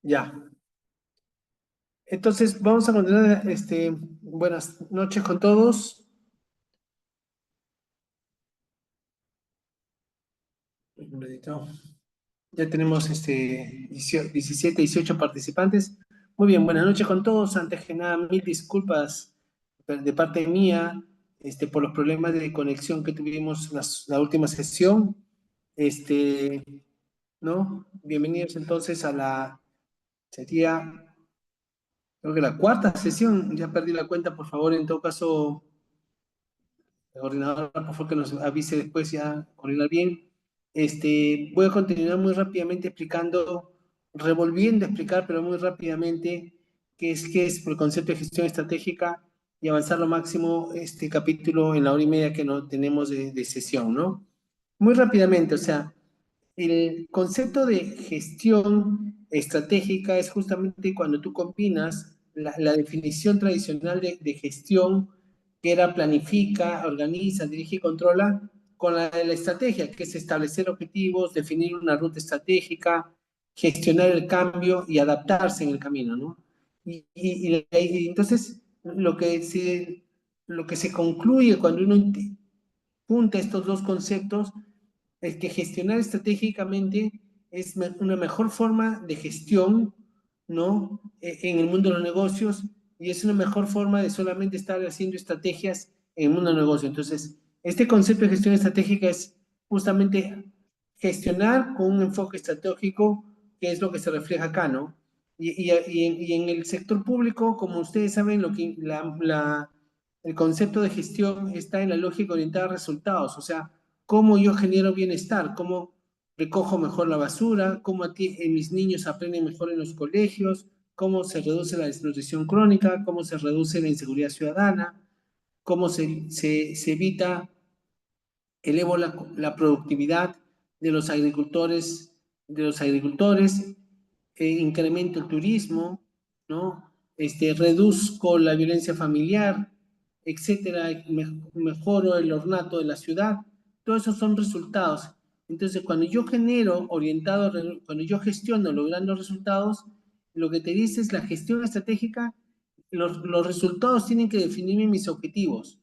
Ya. Entonces, vamos a continuar. Buenas noches con todos. Un ratito. Ya tenemos 17, 18 participantes. Muy bien, buenas noches con todos. Antes que nada, mil disculpas de parte mía, por los problemas de conexión que tuvimos la última sesión. Este, ¿No? Bienvenidos entonces a sería, creo que la cuarta sesión. Ya perdí la cuenta, por favor, en todo caso. La coordinadora, por favor, que nos avise después ya coordinar bien. Voy a continuar muy rápidamente explicando, revolviendo a explicar, pero muy rápidamente, qué es el concepto de gestión estratégica y avanzar lo máximo este capítulo en la hora y media que no tenemos de sesión, ¿no? Muy rápidamente, o sea, el concepto de gestión estratégica es justamente cuando tú combinas la definición tradicional de gestión, que era planifica, organiza, dirige y controla, con la de la estrategia, que es establecer objetivos, definir una ruta estratégica, gestionar el cambio y adaptarse en el camino, ¿no? Y entonces lo que se concluye cuando uno junta estos dos conceptos es que gestionar estratégicamente es una mejor forma de gestión, ¿no? En el mundo de los negocios, y es una mejor forma de solamente estar haciendo estrategias en el mundo del negocio. Entonces, este concepto de gestión estratégica es justamente gestionar con un enfoque estratégico, que es lo que se refleja acá, ¿no? Y en el sector público, como ustedes saben, el concepto de gestión está en la lógica orientada a resultados, o sea, cómo yo genero bienestar, cómo recojo mejor la basura, cómo mis niños aprenden mejor en los colegios, cómo se reduce la desnutrición crónica, cómo se reduce la inseguridad ciudadana, cómo se evita, elevo la productividad de los agricultores, incremento el turismo, ¿no? Reduzco la violencia familiar, etcétera, mejoro el ornato de la ciudad. Todos esos son resultados. Entonces, cuando yo genero cuando yo gestiono logrando resultados, lo que te dice es la gestión estratégica, los resultados tienen que definirme mis objetivos.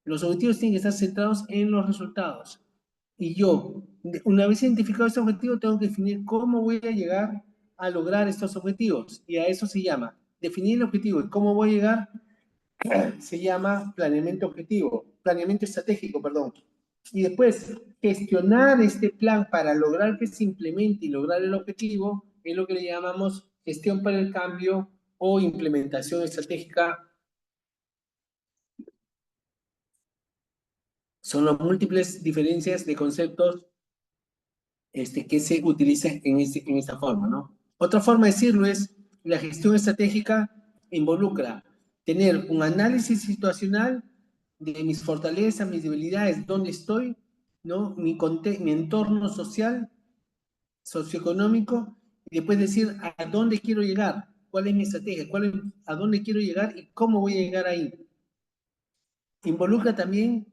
Los objetivos tienen que estar centrados en los resultados. Y yo, una vez identificado este objetivo, tengo que definir cómo voy a llegar a lograr estos objetivos. Y a eso se llama definir el objetivo. ¿Y cómo voy a llegar? Se llama planeamiento estratégico, perdón. Y después, gestionar este plan para lograr que se implemente y lograr el objetivo es lo que le llamamos gestión para el cambio o implementación estratégica. Son las múltiples diferencias de conceptos que se utiliza en esta forma, ¿no? Otra forma de decirlo es, la gestión estratégica involucra tener un análisis situacional de mis fortalezas, mis debilidades, dónde estoy, ¿no? Mi entorno social, socioeconómico, y después decir a dónde quiero llegar, cuál es mi estrategia, a dónde quiero llegar y cómo voy a llegar ahí. Involucra también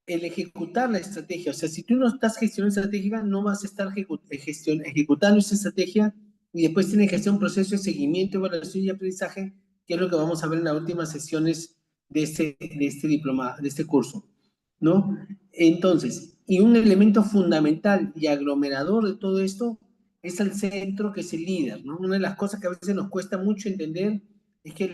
el ejecutar la estrategia. O sea, si tú no estás gestionando estratégica, no vas a estar ejecutando esa estrategia, y después tienes que hacer un proceso de seguimiento, evaluación y aprendizaje, que es lo que vamos a ver en las últimas sesiones de este curso, ¿no? Entonces, y un elemento fundamental y aglomerador de todo esto es el centro, que es el líder, ¿no? Una de las cosas que a veces nos cuesta mucho entender es que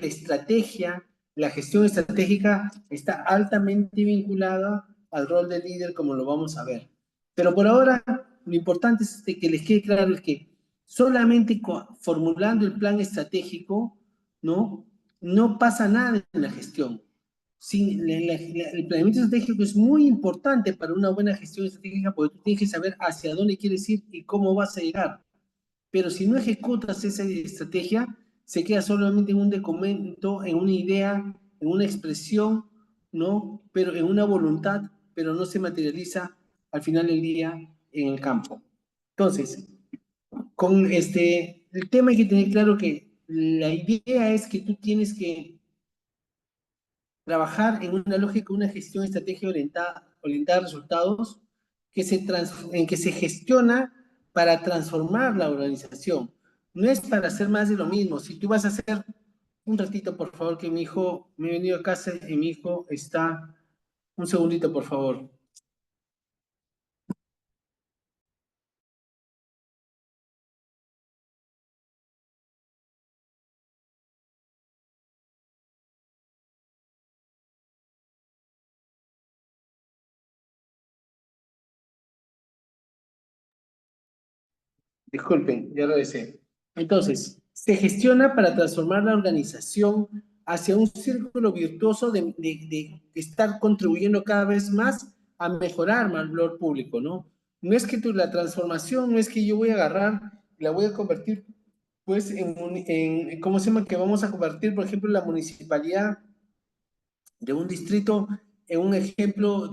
la gestión estratégica está altamente vinculada al rol de líder, como lo vamos a ver. Pero por ahora, lo importante es que les quede claro es que solamente formulando el plan estratégico, ¿no? No pasa nada en la gestión. Sí, el planeamiento estratégico es muy importante para una buena gestión estratégica, porque tú tienes que saber hacia dónde quieres ir y cómo vas a llegar. Pero si no ejecutas esa estrategia, se queda solamente en un documento, en una idea, en una expresión, ¿no? Pero en una voluntad, pero no se materializa al final del día en el campo. Entonces, el tema hay que tener claro que la idea es que tú tienes que trabajar en una lógica, una gestión estratégica orientada a resultados, en que se gestiona para transformar la organización, no es para hacer más de lo mismo. Si tú vas a hacer, un ratito, por favor, que mi hijo, me he venido a casa y mi hijo está, un segundito, por favor. Disculpen, ya lo deseo. Entonces, se gestiona para transformar la organización hacia un círculo virtuoso de estar contribuyendo cada vez más a mejorar el valor público, ¿no? No es que la transformación, no es que yo voy a agarrar, la voy a convertir, pues, ¿cómo se llama? Que vamos a convertir, por ejemplo, la municipalidad de un distrito en un ejemplo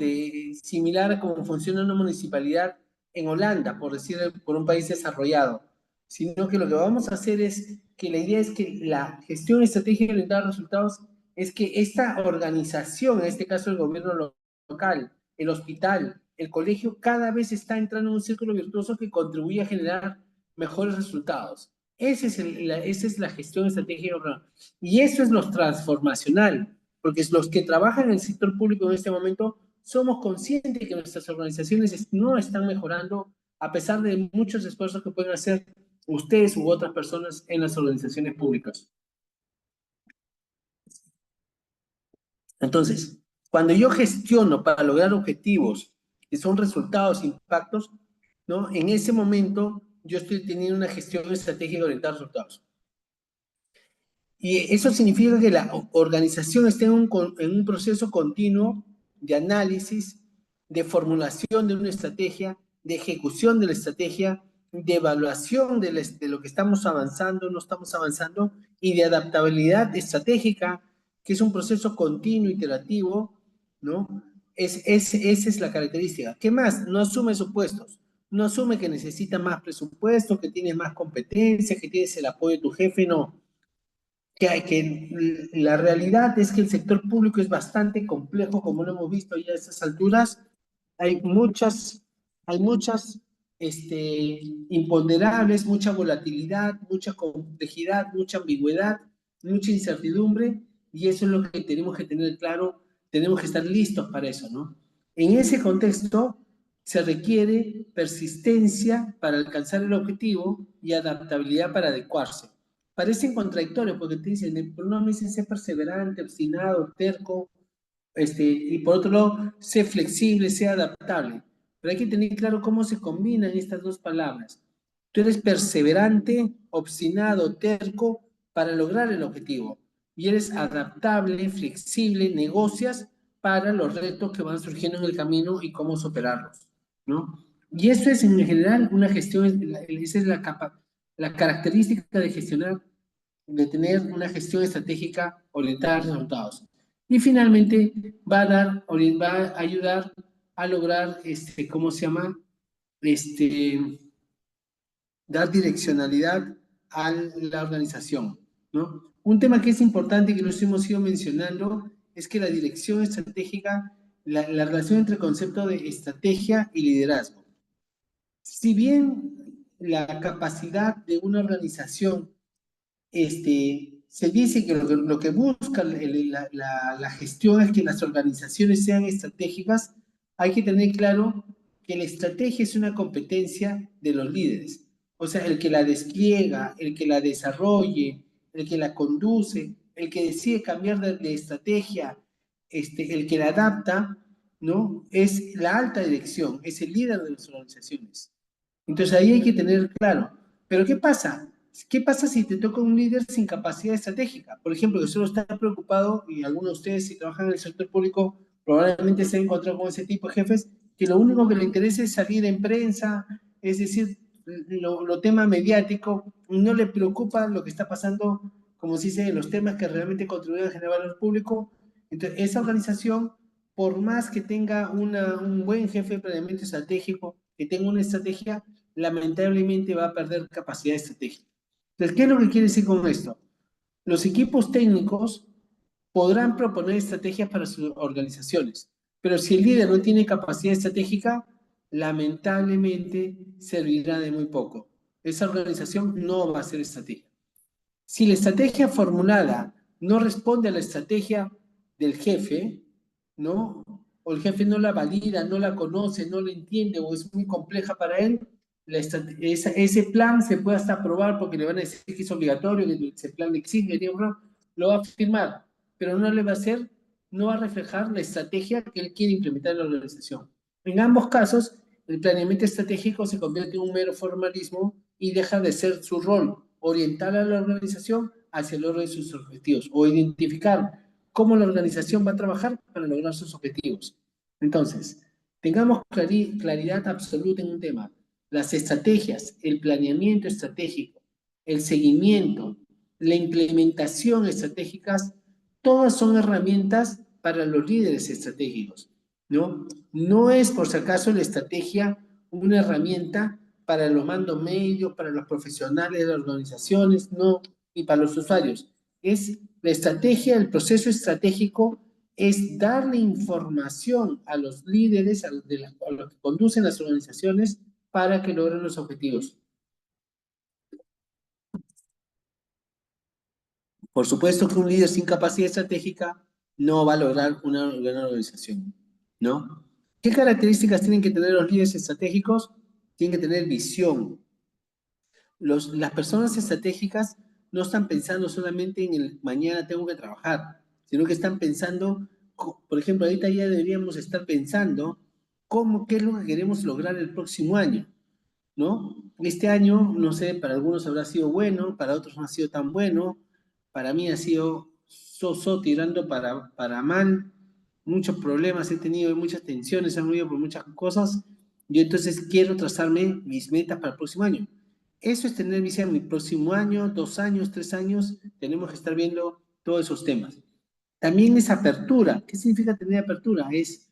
similar a cómo funciona una municipalidad en Holanda, por decir, por un país desarrollado, sino que lo que vamos a hacer es que la idea es que la gestión estratégica orientada a resultados es que esta organización, en este caso el gobierno local, el hospital, el colegio, cada vez está entrando en un círculo virtuoso que contribuye a generar mejores resultados. Esa es la gestión estratégica y eso es lo transformacional, porque los que trabajan en el sector público en este momento somos conscientes de que nuestras organizaciones no están mejorando a pesar de muchos esfuerzos que pueden hacer ustedes u otras personas en las organizaciones públicas. Entonces, cuando yo gestiono para lograr objetivos que son resultados, impactos, ¿no? En ese momento yo estoy teniendo una gestión estratégica orientada a resultados. Y eso significa que la organización está en un proceso continuo de análisis, de formulación de una estrategia, de ejecución de la estrategia, de evaluación de lo que estamos avanzando, no estamos avanzando, y de adaptabilidad estratégica, que es un proceso continuo, iterativo, ¿no? Esa es la característica. ¿Qué más? No asume supuestos. No asume que necesita más presupuesto, que tienes más competencia, que tienes el apoyo de tu jefe, no que la realidad es que el sector público es bastante complejo, como lo hemos visto ya a estas alturas. Hay muchas imponderables, mucha volatilidad, mucha complejidad, mucha ambigüedad, mucha incertidumbre, y eso es lo que tenemos que tener claro, tenemos que estar listos para eso, ¿no? En ese contexto se requiere persistencia para alcanzar el objetivo y adaptabilidad para adecuarse. Parecen contradictorios porque te dicen, por un lado me dicen ser perseverante, obstinado, terco, y por otro lado, sé flexible, sé adaptable. Pero hay que tener claro cómo se combinan estas dos palabras. Tú eres perseverante, obstinado, terco para lograr el objetivo. Y eres adaptable, flexible, negocias para los retos que van surgiendo en el camino y cómo superarlos, ¿no? Y eso es en general una gestión, esa es la característica de gestionar, de tener una gestión estratégica orientada a resultados. Y finalmente va a ayudar a lograr, ¿cómo se llama? Este, dar direccionalidad a la organización, ¿no? Un tema que es importante que nos hemos ido mencionando es que la dirección estratégica, la relación entre el concepto de estrategia y liderazgo. Si bien la capacidad de una organización se dice que lo que busca la gestión es que las organizaciones sean estratégicas. Hay que tener claro que la estrategia es una competencia de los líderes. O sea, el que la despliega, el que la desarrolle, el que la conduce, el que decide cambiar de estrategia, el que la adapta, ¿no? Es la alta dirección, es el líder de las organizaciones. Entonces ahí hay que tener claro. Pero ¿qué pasa? ¿Qué pasa si te toca un líder sin capacidad estratégica? Por ejemplo, que solo está preocupado, y algunos de ustedes si trabajan en el sector público probablemente se han encontrado con ese tipo de jefes, que lo único que le interesa es salir en prensa, es decir, lo tema mediático, no le preocupa lo que está pasando, como se dice, los temas que realmente contribuyen a generar valor público. Entonces, esa organización, por más que tenga un buen jefe previamente estratégico, que tenga una estrategia, lamentablemente va a perder capacidad estratégica. Entonces, ¿qué es lo que quiere decir con esto? Los equipos técnicos podrán proponer estrategias para sus organizaciones, pero si el líder no tiene capacidad estratégica, lamentablemente servirá de muy poco. esa organización no va a ser estrategia. Si la estrategia formulada no responde a la estrategia del jefe, ¿no? O el jefe no la valida, no la conoce, no la entiende o es muy compleja para él, ese plan se puede hasta aprobar porque le van a decir que es obligatorio, que ese plan exige, lo va a firmar, pero no le va a hacer, no va a reflejar la estrategia que él quiere implementar en la organización. En ambos casos, el planeamiento estratégico se convierte en un mero formalismo y deja de ser su rol, orientar a la organización hacia el logro de sus objetivos o identificar cómo la organización va a trabajar para lograr sus objetivos. Entonces, tengamos claridad absoluta en un tema. Las estrategias, el planeamiento estratégico, el seguimiento, la implementación estratégicas, todas son herramientas para los líderes estratégicos, ¿no? No es, por si acaso, la estrategia una herramienta para los mandos medios, para los profesionales de las organizaciones, no, y para los usuarios. Es la estrategia, el proceso estratégico es darle información a los líderes, a los que conducen las organizaciones, para que logren los objetivos. Por supuesto que un líder sin capacidad estratégica no va a lograr una gran organización, ¿no? ¿Qué características tienen que tener los líderes estratégicos? Tienen que tener visión. Las personas estratégicas no están pensando solamente en el mañana tengo que trabajar, sino que están pensando, por ejemplo, ahorita ya deberíamos estar pensando qué es lo que queremos lograr el próximo año, ¿no? Este año, no sé, para algunos habrá sido bueno, para otros no ha sido tan bueno, para mí ha sido tirando para mal, muchos problemas he tenido, muchas tensiones han habido por muchas cosas, y entonces quiero trazarme mis metas para el próximo año. Eso es tener visión, el próximo año, 2 años, 3 años, tenemos que estar viendo todos esos temas. También es apertura. ¿Qué significa tener apertura? Es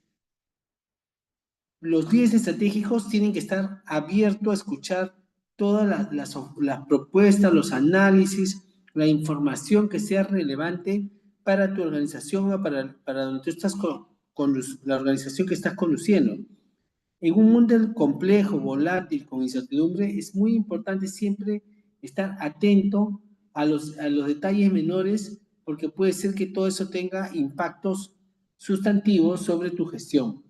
los líderes estratégicos tienen que estar abiertos a escuchar todas las propuestas, los análisis, la información que sea relevante para tu organización o para donde tú estás con la organización que estás conduciendo. En un mundo complejo, volátil, con incertidumbre, es muy importante siempre estar atento a los detalles menores, porque puede ser que todo eso tenga impactos sustantivos sobre tu gestión.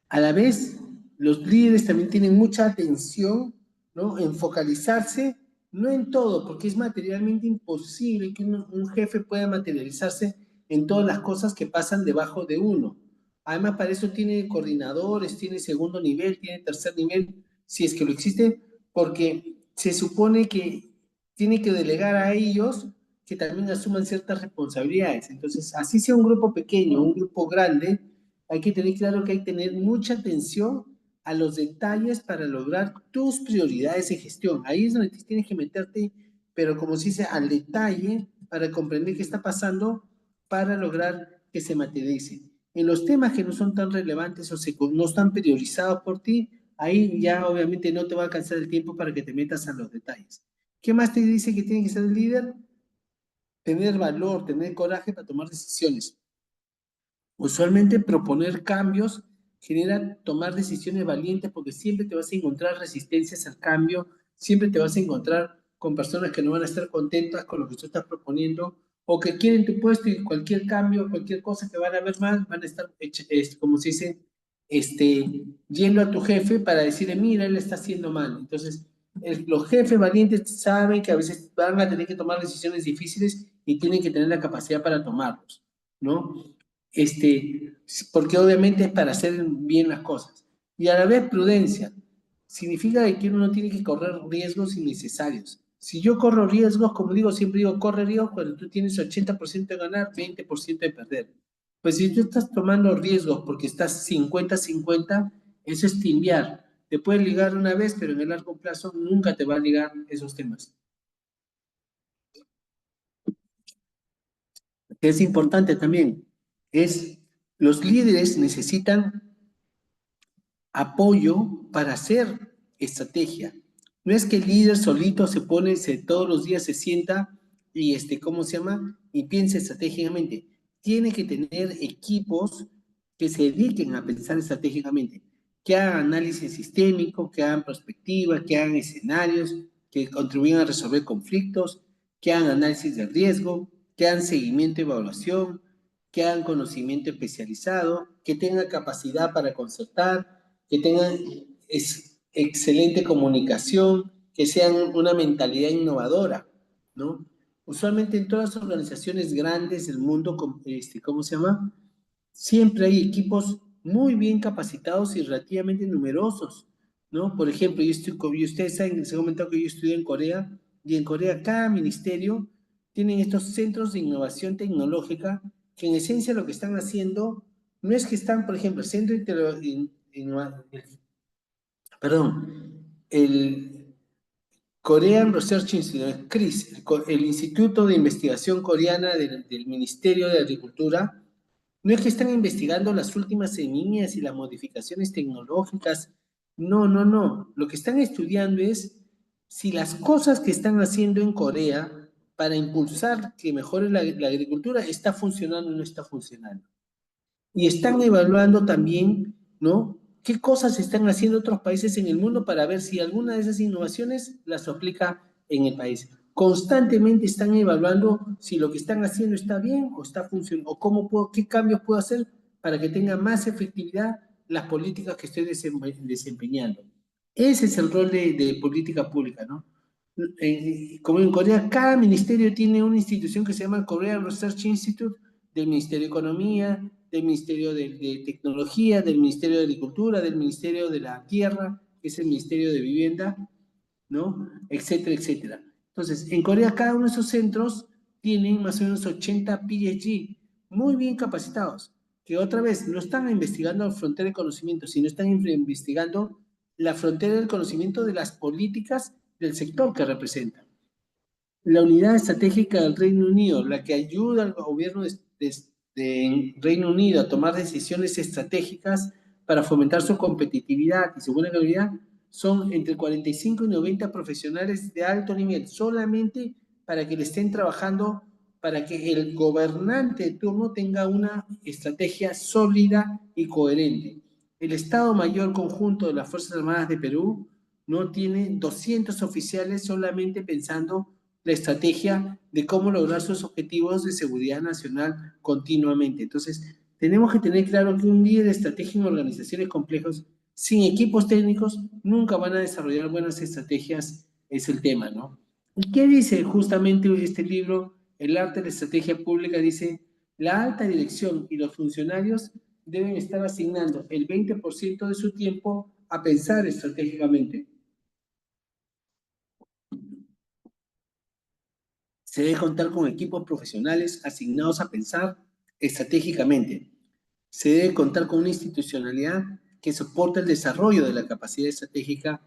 A la vez, los líderes también tienen mucha atención, ¿no? En focalizarse, no en todo, porque es materialmente imposible que un jefe pueda materializarse en todas las cosas que pasan debajo de uno. Además, para eso tiene coordinadores, tiene segundo nivel, tiene tercer nivel, si es que lo existe, porque se supone que tiene que delegar a ellos que también asuman ciertas responsabilidades. Entonces, así sea un grupo pequeño, un grupo grande, hay que tener claro que hay que tener mucha atención a los detalles para lograr tus prioridades de gestión. Ahí es donde tienes que meterte, pero como se dice, al detalle para comprender qué está pasando para lograr que se materialice. En los temas que no son tan relevantes o no están priorizados por ti, ahí ya obviamente no te va a alcanzar el tiempo para que te metas a los detalles. ¿Qué más te dice que tiene que ser el líder? Tener valor, tener coraje para tomar decisiones. Usualmente proponer cambios genera tomar decisiones valientes porque siempre te vas a encontrar resistencias al cambio, siempre te vas a encontrar con personas que no van a estar contentas con lo que tú estás proponiendo o que quieren tu puesto y cualquier cambio, cualquier cosa que van a ver mal, van a estar, como se dice, yendo a tu jefe para decirle, mira, él está haciendo mal. Entonces, los jefes valientes saben que a veces van a tener que tomar decisiones difíciles y tienen que tener la capacidad para tomarlos, ¿no? Porque obviamente es para hacer bien las cosas. Y a la vez prudencia. Significa que uno no tiene que correr riesgos innecesarios. Si yo corro riesgos, como digo, siempre digo, corre riesgos cuando tú tienes 80% de ganar, 20% de perder. Pues si tú estás tomando riesgos porque estás 50-50, eso es timbiar. Te puede ligar una vez, pero en el largo plazo nunca te va a ligar esos temas. Que es importante también, es los líderes necesitan apoyo para hacer estrategia. No es que el líder solito se pone, todos los días se sienta y, ¿cómo se llama? Y piense estratégicamente. Tiene que tener equipos que se dediquen a pensar estratégicamente. que hagan análisis sistémico, que hagan perspectiva, que hagan escenarios, que contribuyan a resolver conflictos, que hagan análisis de riesgo, que hagan seguimiento y evaluación, que hagan conocimiento especializado, que tengan capacidad para concertar, que tengan excelente comunicación, que sean una mentalidad innovadora, ¿no? Usualmente en todas las organizaciones grandes del mundo, ¿cómo se llama? Siempre hay equipos muy bien capacitados y relativamente numerosos, ¿no? Por ejemplo, ustedes saben, se ha comentado que yo estudié en Corea, y en Corea cada ministerio tienen estos centros de innovación tecnológica que en esencia lo que están haciendo no es que están, por ejemplo, el Korean Research Institute, CRIS, el Instituto de Investigación Coreana del Ministerio de Agricultura. No es que están investigando las últimas semillas y las modificaciones tecnológicas. No, no, no. Lo que están estudiando es si las cosas que están haciendo en Corea para impulsar que mejore la agricultura está funcionando o no está funcionando. Y están evaluando también, ¿no? ¿Qué cosas están haciendo otros países en el mundo para ver si alguna de esas innovaciones las aplica en el país? Constantemente están evaluando si lo que están haciendo está bien o está funcionando, o qué cambios puedo hacer para que tenga más efectividad las políticas que estoy desempeñando. Ese es el rol de política pública, ¿no? Como en Corea, cada ministerio tiene una institución que se llama Korea Research Institute, del Ministerio de Economía, del Ministerio de Tecnología, del Ministerio de Agricultura, del Ministerio de la Tierra, que es el Ministerio de Vivienda, ¿no? Etcétera, etcétera. Entonces, en Corea cada uno de esos centros tienen más o menos 80 PhD, muy bien capacitados, que otra vez no están investigando la frontera de conocimiento, sino están investigando la frontera del conocimiento de las políticas del sector que representan. La unidad estratégica del Reino Unido, la que ayuda al gobierno de Reino Unido a tomar decisiones estratégicas para fomentar su competitividad y su buena calidad, son entre 45 y 90 profesionales de alto nivel, solamente para que le estén trabajando, para que el gobernante de turno tenga una estrategia sólida y coherente. El Estado Mayor Conjunto de las Fuerzas Armadas de Perú no tiene 200 oficiales solamente pensando la estrategia de cómo lograr sus objetivos de seguridad nacional continuamente. Entonces, tenemos que tener claro que un líder estratégico en organizaciones complejas, sin equipos técnicos, nunca van a desarrollar buenas estrategias, es el tema, ¿no? ¿Y qué dice justamente este libro, El arte de la estrategia pública? Dice, la alta dirección y los funcionarios deben estar asignando el 20% de su tiempo a pensar estratégicamente. Se debe contar con equipos profesionales asignados a pensar estratégicamente. Se debe contar con una institucionalidad que soporte el desarrollo de la capacidad estratégica,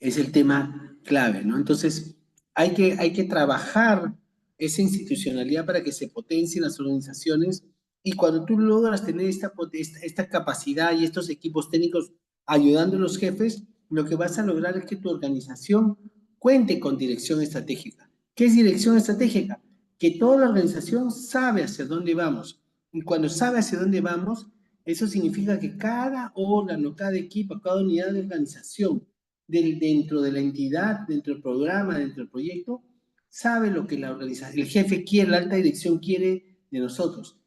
es el tema clave, ¿no? Entonces, hay que trabajar esa institucionalidad para que se potencien las organizaciones, y cuando tú logras tener esta capacidad y estos equipos técnicos ayudando a los jefes, lo que vas a lograr es que tu organización cuente con dirección estratégica. ¿Qué es dirección estratégica? Que toda la organización sabe hacia dónde vamos. Y cuando sabe hacia dónde vamos, eso significa que cada órgano, cada equipo, cada unidad de organización dentro de la entidad, dentro del programa, dentro del proyecto, sabe lo que el jefe quiere, la alta dirección quiere de nosotros.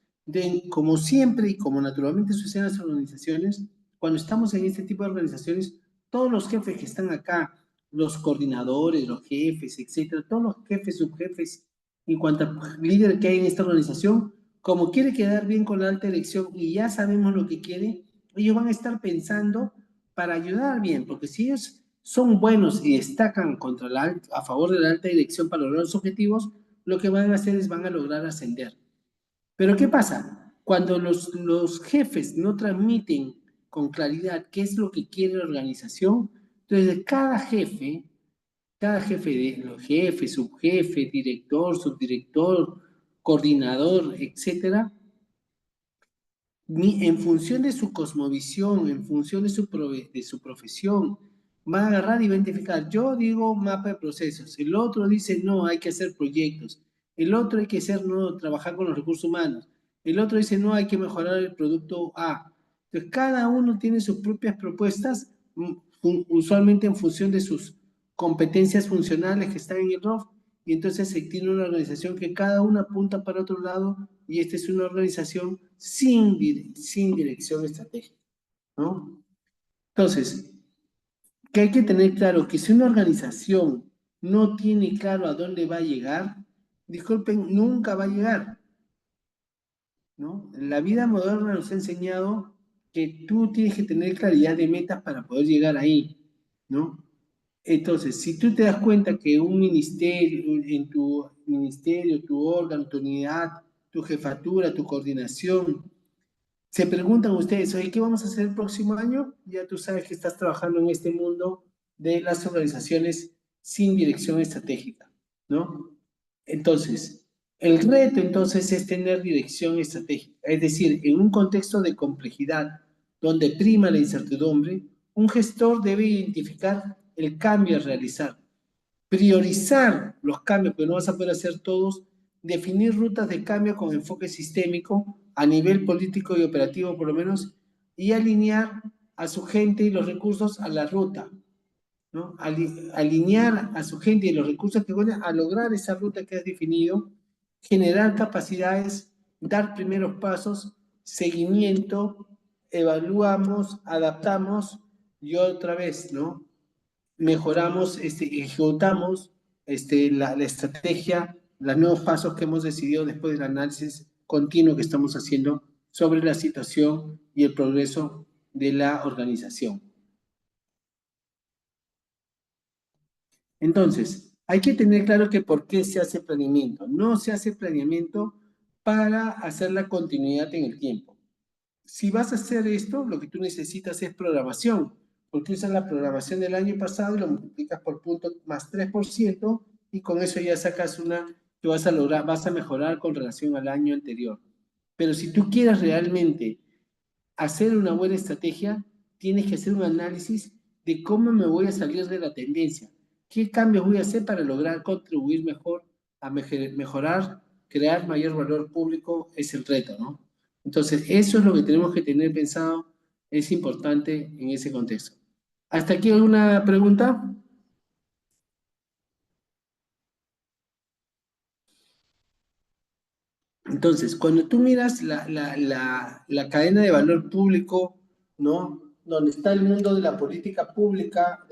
Como siempre y como naturalmente sucede en las organizaciones, cuando estamos en este tipo de organizaciones, todos los jefes que están acá, los coordinadores, los jefes, etcétera, todos los jefes, subjefes, en cuanto a líder que hay en esta organización, como quiere quedar bien con la alta dirección y ya sabemos lo que quiere, ellos van a estar pensando para ayudar bien, porque si ellos son buenos y destacan a favor de la alta dirección para lograr los objetivos, lo que van a hacer es van a lograr ascender. Pero ¿qué pasa? Cuando los jefes no transmiten con claridad qué es lo que quiere la organización, entonces cada jefe de los jefes, subjefe, director, subdirector, coordinador, etcétera, en función de su cosmovisión, en función de su profesión, va a agarrar y va a identificar. Yo digo mapa de procesos, el otro dice no, hay que hacer proyectos, el otro hay que hacer no, trabajar con los recursos humanos, el otro dice no, hay que mejorar el producto A. Entonces, cada uno tiene sus propias propuestas, usualmente en función de sus competencias funcionales que están en el ROF, y entonces se tiene una organización que cada una apunta para otro lado, y esta es una organización sin dirección estratégica, ¿no? Entonces, que hay que tener claro que si una organización no tiene claro a dónde va a llegar, disculpen, nunca va a llegar, ¿no? La vida moderna nos ha enseñado que tú tienes que tener claridad de metas para poder llegar ahí, ¿no? Entonces, si tú te das cuenta que un ministerio, en tu ministerio, tu órgano, tu unidad, tu jefatura, tu coordinación, se preguntan ustedes, oye, ¿qué vamos a hacer el próximo año? Ya tú sabes que estás trabajando en este mundo de las organizaciones sin dirección estratégica, ¿no? Entonces, el reto entonces es tener dirección estratégica, es decir, en un contexto de complejidad donde prima la incertidumbre, un gestor debe identificar el cambio a realizar, priorizar los cambios, pero no vas a poder hacer todos, definir rutas de cambio con enfoque sistémico a nivel político y operativo por lo menos, y alinear a su gente y los recursos a la ruta, ¿no? Alinear a su gente y los recursos que van a lograr esa ruta que has definido, generar capacidades, dar primeros pasos, seguimiento, evaluamos, adaptamos y otra vez, ¿no? Mejoramos, ejecutamos la estrategia, los nuevos pasos que hemos decidido después del análisis continuo que estamos haciendo sobre la situación y el progreso de la organización. Entonces, hay que tener claro que por qué se hace planeamiento. No se hace planeamiento para hacer la continuidad en el tiempo. Si vas a hacer esto, lo que tú necesitas es programación, porque usas la programación del año pasado y lo multiplicas por punto más 3% y con eso ya sacas una que vas a lograr, vas a mejorar con relación al año anterior. Pero si tú quieres realmente hacer una buena estrategia, tienes que hacer un análisis de cómo me voy a salir de la tendencia, qué cambios voy a hacer para lograr contribuir mejor a mejorar, crear mayor valor público, es el reto, ¿no? Entonces, eso es lo que tenemos que tener pensado, es importante en ese contexto. ¿Hasta aquí alguna pregunta? Entonces, cuando tú miras la cadena de valor público, ¿no? Donde está el mundo de la política pública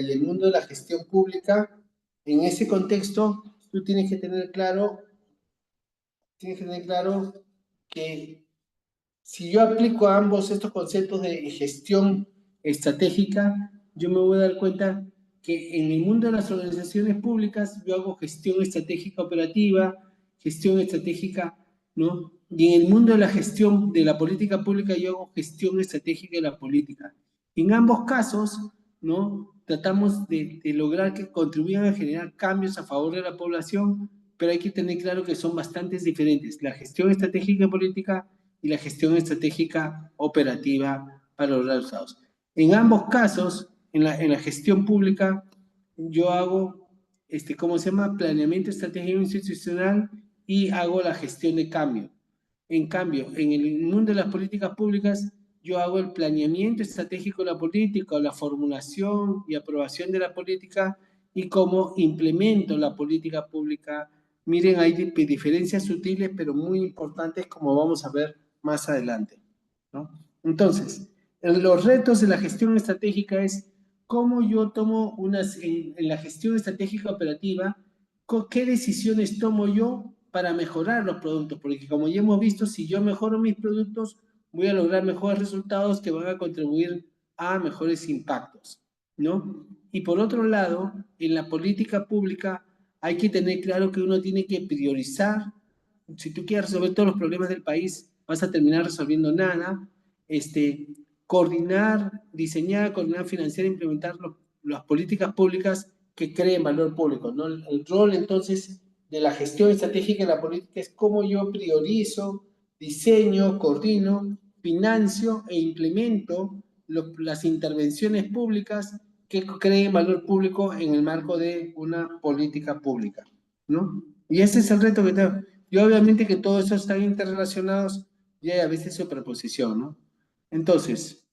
y el mundo de la gestión pública, en ese contexto, tú tienes que tener claro que si yo aplico a ambos estos conceptos de gestión estratégica, yo me voy a dar cuenta que en el mundo de las organizaciones públicas yo hago gestión estratégica operativa, gestión estratégica, ¿no? Y en el mundo de la gestión de la política pública yo hago gestión estratégica de la política. En ambos casos, ¿no? Tratamos de lograr que contribuyan a generar cambios a favor de la población, pero hay que tener claro que son bastante diferentes. La gestión estratégica política y la gestión estratégica operativa para lograr resultados. En ambos casos, en la gestión pública, yo hago, ¿cómo se llama? Planeamiento estratégico institucional y hago la gestión de cambio. En cambio, en el mundo de las políticas públicas, yo hago el planeamiento estratégico de la política, o la formulación y aprobación de la política y cómo implemento la política pública. Miren, hay diferencias sutiles, pero muy importantes, como vamos a ver más adelante, ¿no? Entonces, los retos de la gestión estratégica es cómo yo tomo en la gestión estratégica operativa, qué decisiones tomo yo para mejorar los productos, porque como ya hemos visto, si yo mejoro mis productos, voy a lograr mejores resultados que van a contribuir a mejores impactos, ¿no? Y por otro lado, en la política pública hay que tener claro que uno tiene que priorizar. Si tú quieres resolver todos los problemas del país, vas a terminar resolviendo nada. Coordinar, diseñar, coordinar, financiar, implementar las políticas públicas que creen valor público, ¿no? El rol entonces de la gestión estratégica de la política es cómo yo priorizo, diseño, coordino, financio e implemento las intervenciones públicas que creen valor público en el marco de una política pública, ¿no? Y ese es el reto que tengo. Y obviamente que todos estos están interrelacionados y hay a veces superposición, ¿no? Entonces,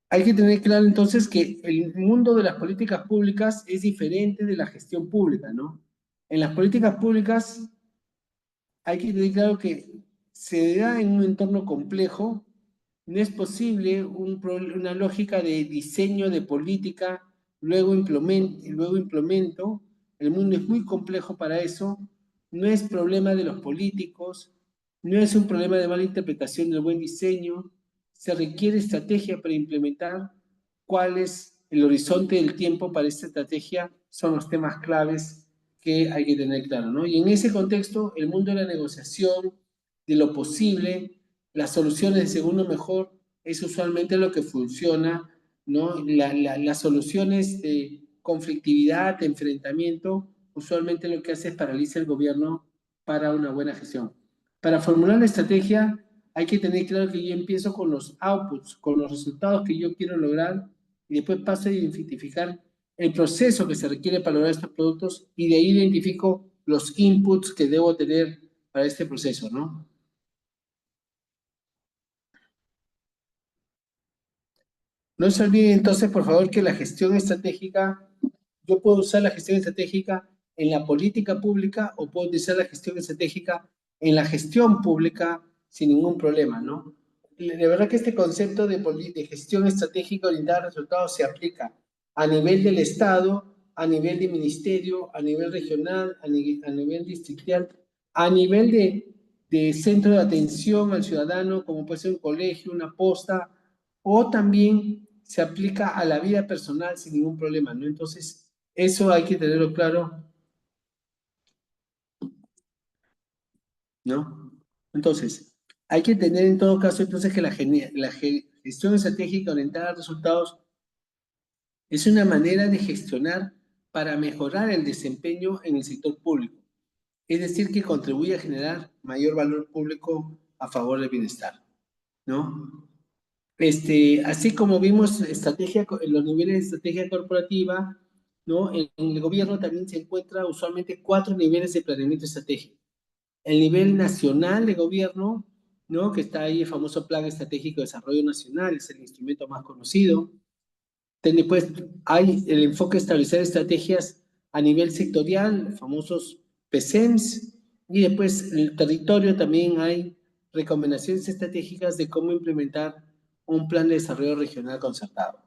hay que tener claro entonces que el mundo de las políticas públicas es diferente de la gestión pública, ¿no? En las políticas públicas hay que tener claro que se da en un entorno complejo, no es posible una lógica de diseño de política, luego implemento, el mundo es muy complejo para eso, no es problema de los políticos, no es un problema de mala interpretación del buen diseño, se requiere estrategia para implementar cuál es el horizonte del tiempo para esta estrategia, son los temas claves que hay que tener claro, ¿no? Y en ese contexto, el mundo de la negociación, de lo posible, las soluciones de segundo mejor, es usualmente lo que funciona, ¿no? Las soluciones de conflictividad, de enfrentamiento, usualmente lo que hace es paralizar el gobierno para una buena gestión. Para formular la estrategia, hay que tener claro que yo empiezo con los outputs, con los resultados que yo quiero lograr, y después paso a identificar el proceso que se requiere para lograr estos productos y de ahí identifico los inputs que debo tener para este proceso, ¿no? No se olviden entonces, por favor, que la gestión estratégica, yo puedo usar la gestión estratégica en la política pública o puedo utilizar la gestión estratégica en la gestión pública sin ningún problema, ¿no? De verdad que este concepto de gestión estratégica orientada a resultados se aplica a nivel del Estado, a nivel de ministerio, a nivel regional, a nivel distrital, a nivel de centro de atención al ciudadano, como puede ser un colegio, una posta, o también se aplica a la vida personal sin ningún problema, ¿no? Entonces, eso hay que tenerlo claro, ¿no? Entonces, hay que tener en todo caso entonces que la gestión estratégica orientada a resultados es una manera de gestionar para mejorar el desempeño en el sector público, es decir, que contribuye a generar mayor valor público a favor del bienestar, ¿no? Así como vimos estrategia, en los niveles de estrategia corporativa, ¿no? En el gobierno también se encuentra usualmente cuatro niveles de planeamiento estratégico. El nivel nacional de gobierno, ¿no? Que está ahí el famoso Plan Estratégico de Desarrollo Nacional, es el instrumento más conocido. Después hay el enfoque de establecer estrategias a nivel sectorial, famosos PSEMS, y después en el territorio también hay recomendaciones estratégicas de cómo implementar un plan de desarrollo regional concertado,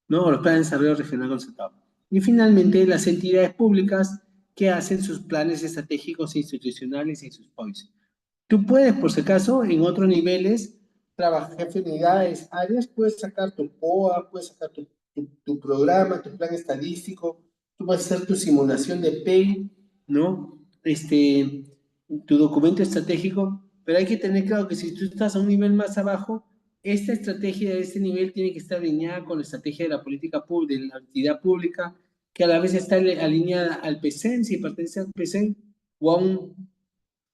¿no? O los planes de desarrollo regional concertado. Y finalmente las entidades públicas que hacen sus planes estratégicos e institucionales y sus POIs. Tú puedes, por si acaso, en otros niveles, trabajar jefe de unidades, áreas, puedes sacar tu POA, puedes sacar tu programa, tu plan estadístico, tú puedes hacer tu simulación de PEI, ¿no? Tu documento estratégico, pero hay que tener claro que si tú estás a un nivel más abajo, esta estrategia de este nivel tiene que estar alineada con la estrategia de la política pública, de la actividad pública, que a la vez está alineada al PSEN, si pertenece al PSEN, o a un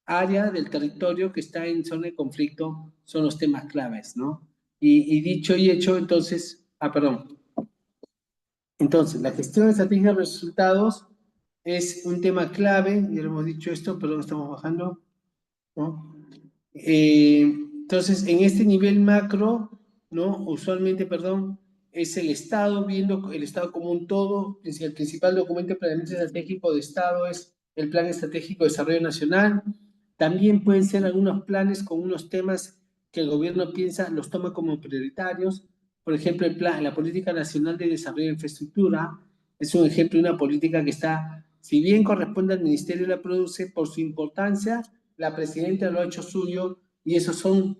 área del territorio que está en zona de conflicto son los temas claves, ¿no? Y dicho y hecho, entonces, perdón. Entonces, la gestión estratégica de resultados es un tema clave, ya lo hemos dicho esto, perdón, estamos bajando, ¿no? Entonces, en este nivel macro, ¿no? Usualmente, perdón, es el Estado, viendo el Estado como un todo. El principal documento de planeamiento estratégico de Estado es el Plan Estratégico de Desarrollo Nacional. También pueden ser algunos planes con unos temas que el gobierno piensa, los toma como prioritarios. Por ejemplo, la Política Nacional de Desarrollo de Infraestructura es un ejemplo de una política que está, si bien corresponde al Ministerio de la Produce, por su importancia, la presidenta lo ha hecho suyo y esos son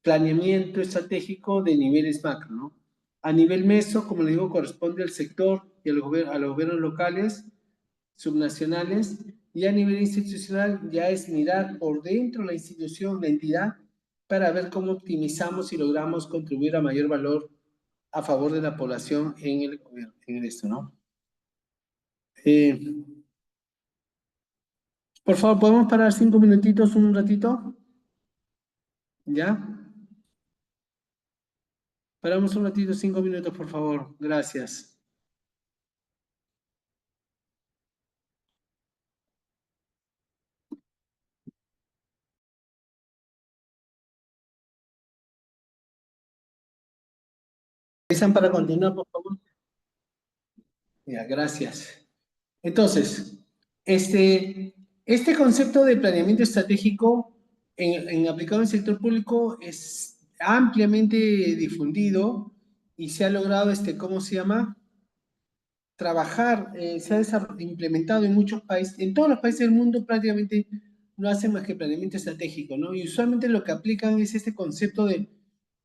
planeamiento estratégico de niveles macro, ¿no? A nivel meso, como le digo, corresponde al sector y a los gobiernos locales, subnacionales, y a nivel institucional ya es mirar por dentro la institución, la entidad, para ver cómo optimizamos y logramos contribuir a mayor valor a favor de la población en el gobierno, en esto, ¿no? Eh, por favor, ¿podemos parar 5 minutitos, un ratito? ¿Ya? Paramos un ratito, 5 minutos, por favor. Gracias. Empiezan para continuar, por favor. Ya, gracias. Entonces, este concepto de planeamiento estratégico aplicado en el sector público es ampliamente difundido y se ha logrado, ¿cómo se llama? Trabajar, se ha implementado en muchos países, en todos los países del mundo prácticamente no hacen más que planeamiento estratégico, ¿no? Y usualmente lo que aplican es este concepto de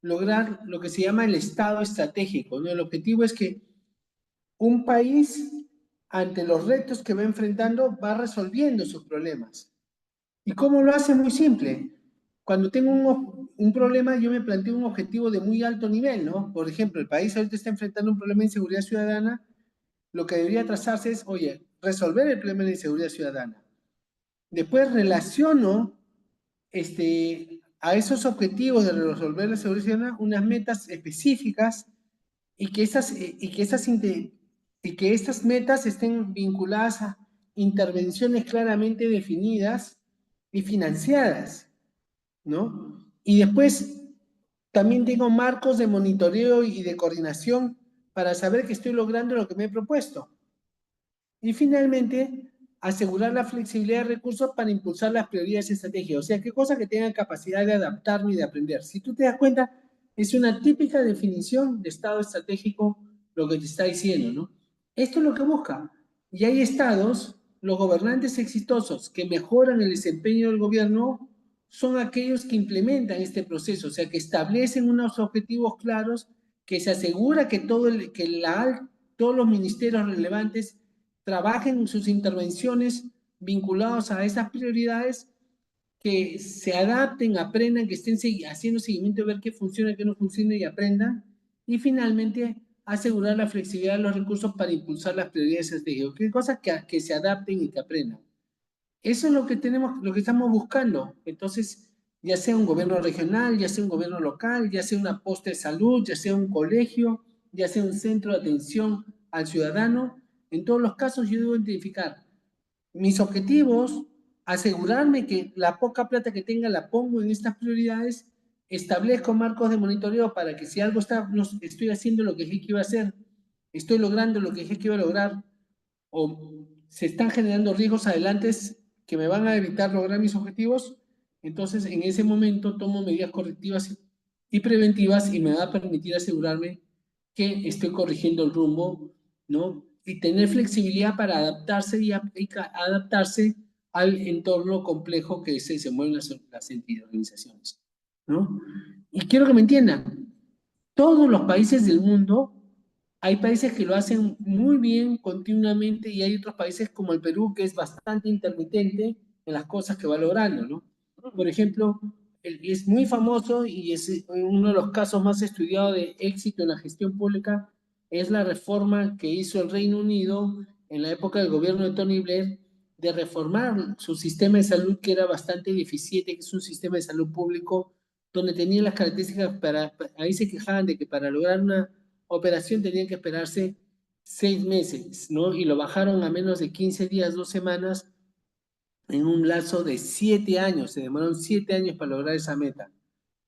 lograr lo que se llama el estado estratégico, ¿no? El objetivo es que un país, ante los retos que va enfrentando, va resolviendo sus problemas. ¿Y cómo lo hace? Muy simple. Cuando tengo un problema, yo me planteo un objetivo de muy alto nivel, ¿no? Por ejemplo, el país ahorita está enfrentando un problema de inseguridad ciudadana. Lo que debería trazarse es, oye, resolver el problema de inseguridad ciudadana. Después relaciono a esos objetivos de resolver la seguridad ciudadana unas metas específicas y que estas metas estén vinculadas a intervenciones claramente definidas y financiadas, ¿no? Y después también tengo marcos de monitoreo y de coordinación para saber que estoy logrando lo que me he propuesto. Y finalmente, asegurar la flexibilidad de recursos para impulsar las prioridades estratégicas. O sea, qué cosa que tengan capacidad de adaptarme y de aprender. Si tú te das cuenta, es una típica definición de estado estratégico lo que te está diciendo, ¿no? Esto es lo que busca. Y hay estados, los gobernantes exitosos que mejoran el desempeño del gobierno son aquellos que implementan este proceso, o sea, que establecen unos objetivos claros, que se asegura que, todos los ministerios relevantes trabajen sus intervenciones vinculados a esas prioridades, que se adapten, aprendan, que estén haciendo seguimiento de ver qué funciona, qué no funciona y aprendan. Y finalmente, asegurar la flexibilidad de los recursos para impulsar las prioridades estratégicas. ¿Qué cosas que se adapten y que aprendan? Eso es lo que tenemos, lo que estamos buscando. Entonces, ya sea un gobierno regional, ya sea un gobierno local, ya sea una posta de salud, ya sea un colegio, ya sea un centro de atención al ciudadano, en todos los casos yo debo identificar mis objetivos, asegurarme que la poca plata que tenga la pongo en estas prioridades, establezco marcos de monitoreo para que si algo no estoy haciendo lo que dije que iba a hacer, estoy logrando lo que dije que iba a lograr, o se están generando riesgos adelante que me van a evitar lograr mis objetivos, entonces en ese momento tomo medidas correctivas y preventivas y me va a permitir asegurarme que estoy corrigiendo el rumbo, ¿no? Y tener flexibilidad para adaptarse adaptarse al entorno complejo que se mueven las organizaciones, ¿no? Y quiero que me entiendan, todos los países del mundo, hay países que lo hacen muy bien continuamente y hay otros países como el Perú que es bastante intermitente en las cosas que va logrando, ¿no? Por ejemplo, es muy famoso y es uno de los casos más estudiados de éxito en la gestión pública, es la reforma que hizo el Reino Unido en la época del gobierno de Tony Blair, de reformar su sistema de salud, que era bastante deficiente, que es un sistema de salud público donde tenían las características ahí se quejaban de que para lograr una operación tenían que esperarse 6 meses, ¿no? Y lo bajaron a menos de 15 días, 2 semanas, en un lazo de 7 años. Se demoraron 7 años para lograr esa meta,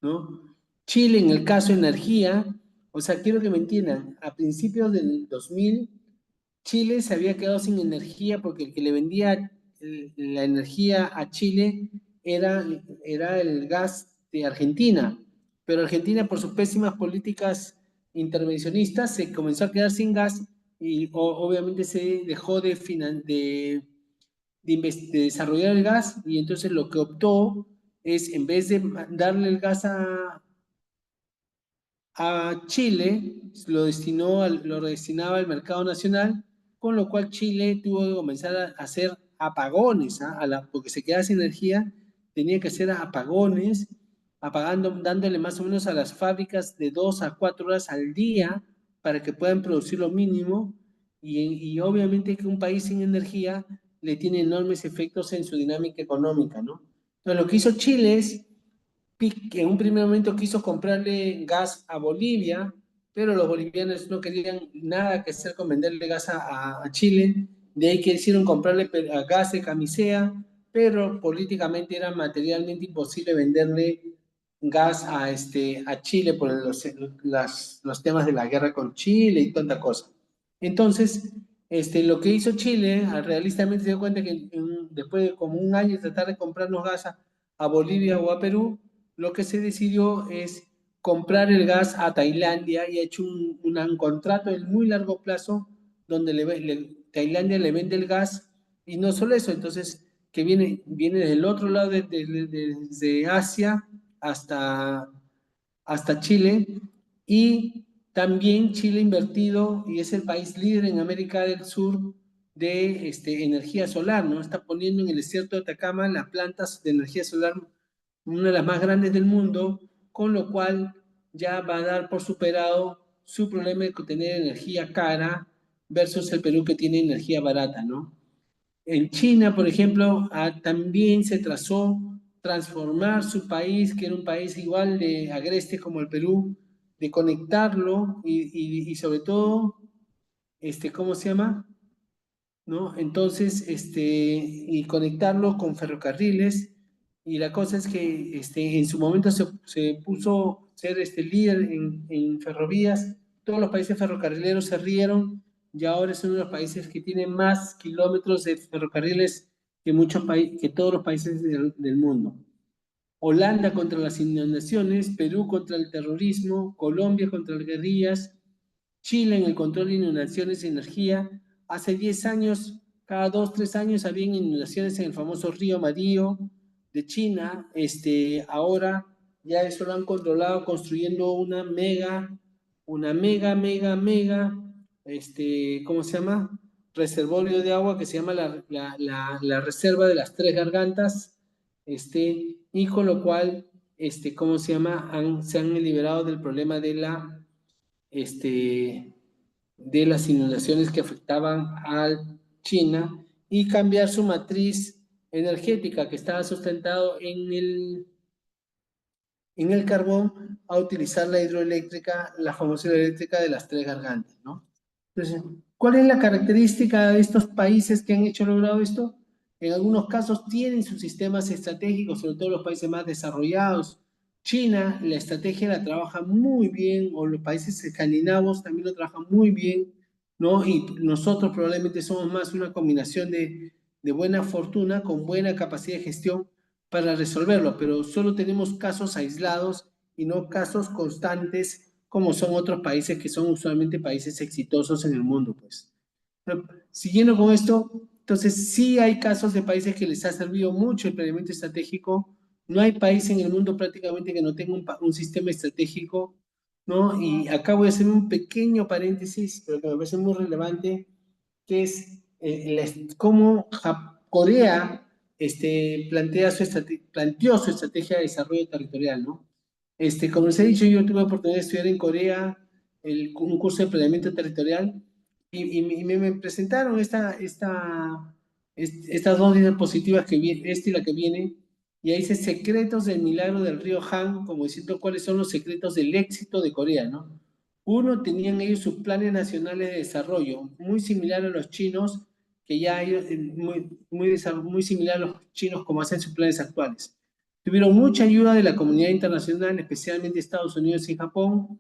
¿no? Chile, en el caso de energía, o sea, quiero que me entiendan, a principios del 2000, Chile se había quedado sin energía porque el que le vendía la energía a Chile era el gas de Argentina, pero Argentina por sus pésimas políticas intervencionistas se comenzó a quedar sin gas y obviamente se dejó de desarrollar el gas y entonces lo que optó es, en vez de darle el gas a Chile, lo destinaba al mercado nacional, con lo cual Chile tuvo que comenzar a hacer apagones, ¿ah? Porque se quedaba sin energía, tenía que hacer apagones, dándole más o menos a las fábricas de 2 a 4 horas al día para que puedan producir lo mínimo, y obviamente que un país sin energía le tiene enormes efectos en su dinámica económica, ¿no? Entonces lo que hizo Chile es que en un primer momento quiso comprarle gas a Bolivia, pero los bolivianos no querían nada que hacer con venderle gas a Chile, de ahí que hicieron comprarle gas de camisea, pero políticamente era materialmente imposible venderle gas a Chile por los temas de la guerra con Chile y tanta cosa. Entonces, lo que hizo Chile, realistamente se dio cuenta que después de como un año de tratar de comprarnos gas a Bolivia o a Perú, lo que se decidió es comprar el gas a Tailandia y ha hecho un contrato de muy largo plazo donde Tailandia le vende el gas y no solo eso, entonces que viene del otro lado desde Asia hasta, hasta Chile y también Chile ha invertido y es el país líder en América del Sur de energía solar, ¿no? Está poniendo en el desierto de Atacama las plantas de energía solar, una de las más grandes del mundo, con lo cual ya va a dar por superado su problema de tener energía cara versus el Perú que tiene energía barata, ¿no? En China, por ejemplo, también se trazó transformar su país, que era un país igual de agreste como el Perú, de conectarlo y sobre todo, ¿cómo se llama? ¿No? Entonces, y conectarlo con ferrocarriles. Y la cosa es que en su momento se puso ser líder en ferrovías. Todos los países ferrocarrileros se rieron y ahora es uno de los países que tiene más kilómetros de ferrocarriles que, que todos los países del mundo. Holanda contra las inundaciones, Perú contra el terrorismo, Colombia contra las guerrillas, Chile en el control de inundaciones y energía. Hace 10 años, cada 2, 3 años, habían inundaciones en el famoso río Amarillo de China. Ahora ya eso lo han controlado construyendo una mega, ¿cómo se llama? Reservorio de agua que se llama la Reserva de las Tres Gargantas, y con lo cual, ¿cómo se llama? Se han liberado del problema este, de las inundaciones que afectaban a China y cambiar su matriz energética que estaba sustentado en el carbón a utilizar la hidroeléctrica, la famosa hidroeléctrica de las Tres Gargantas, ¿no? Entonces, ¿cuál es la característica de estos países que han logrado esto? En algunos casos tienen sus sistemas estratégicos, sobre todo los países más desarrollados. China, la estrategia la trabaja muy bien, o los países escandinavos también lo trabajan muy bien, ¿no? Y nosotros probablemente somos más una combinación de buena fortuna con buena capacidad de gestión para resolverlo, pero solo tenemos casos aislados y no casos constantes como son otros países que son usualmente países exitosos en el mundo, pues. Pero, siguiendo con esto, entonces sí hay casos de países que les ha servido mucho el planeamiento estratégico. No hay país en el mundo prácticamente que no tenga un sistema estratégico, ¿no? Y acá voy a hacer un pequeño paréntesis, pero que me parece muy relevante, que es cómo Corea planteó su estrategia de desarrollo territorial, ¿no? Como les he dicho, yo tuve la oportunidad de estudiar en Corea un curso de planeamiento territorial y me presentaron estas dos diapositivas que viene, esta y la que viene, y ahí dice secretos del milagro del río Han, como diciendo cuáles son los secretos del éxito de Corea, ¿no? Uno, tenían ellos sus planes nacionales de desarrollo, muy similar a los chinos, que ya ellos, muy similar a los chinos como hacen sus planes actuales. Tuvieron mucha ayuda de la comunidad internacional, especialmente Estados Unidos y Japón.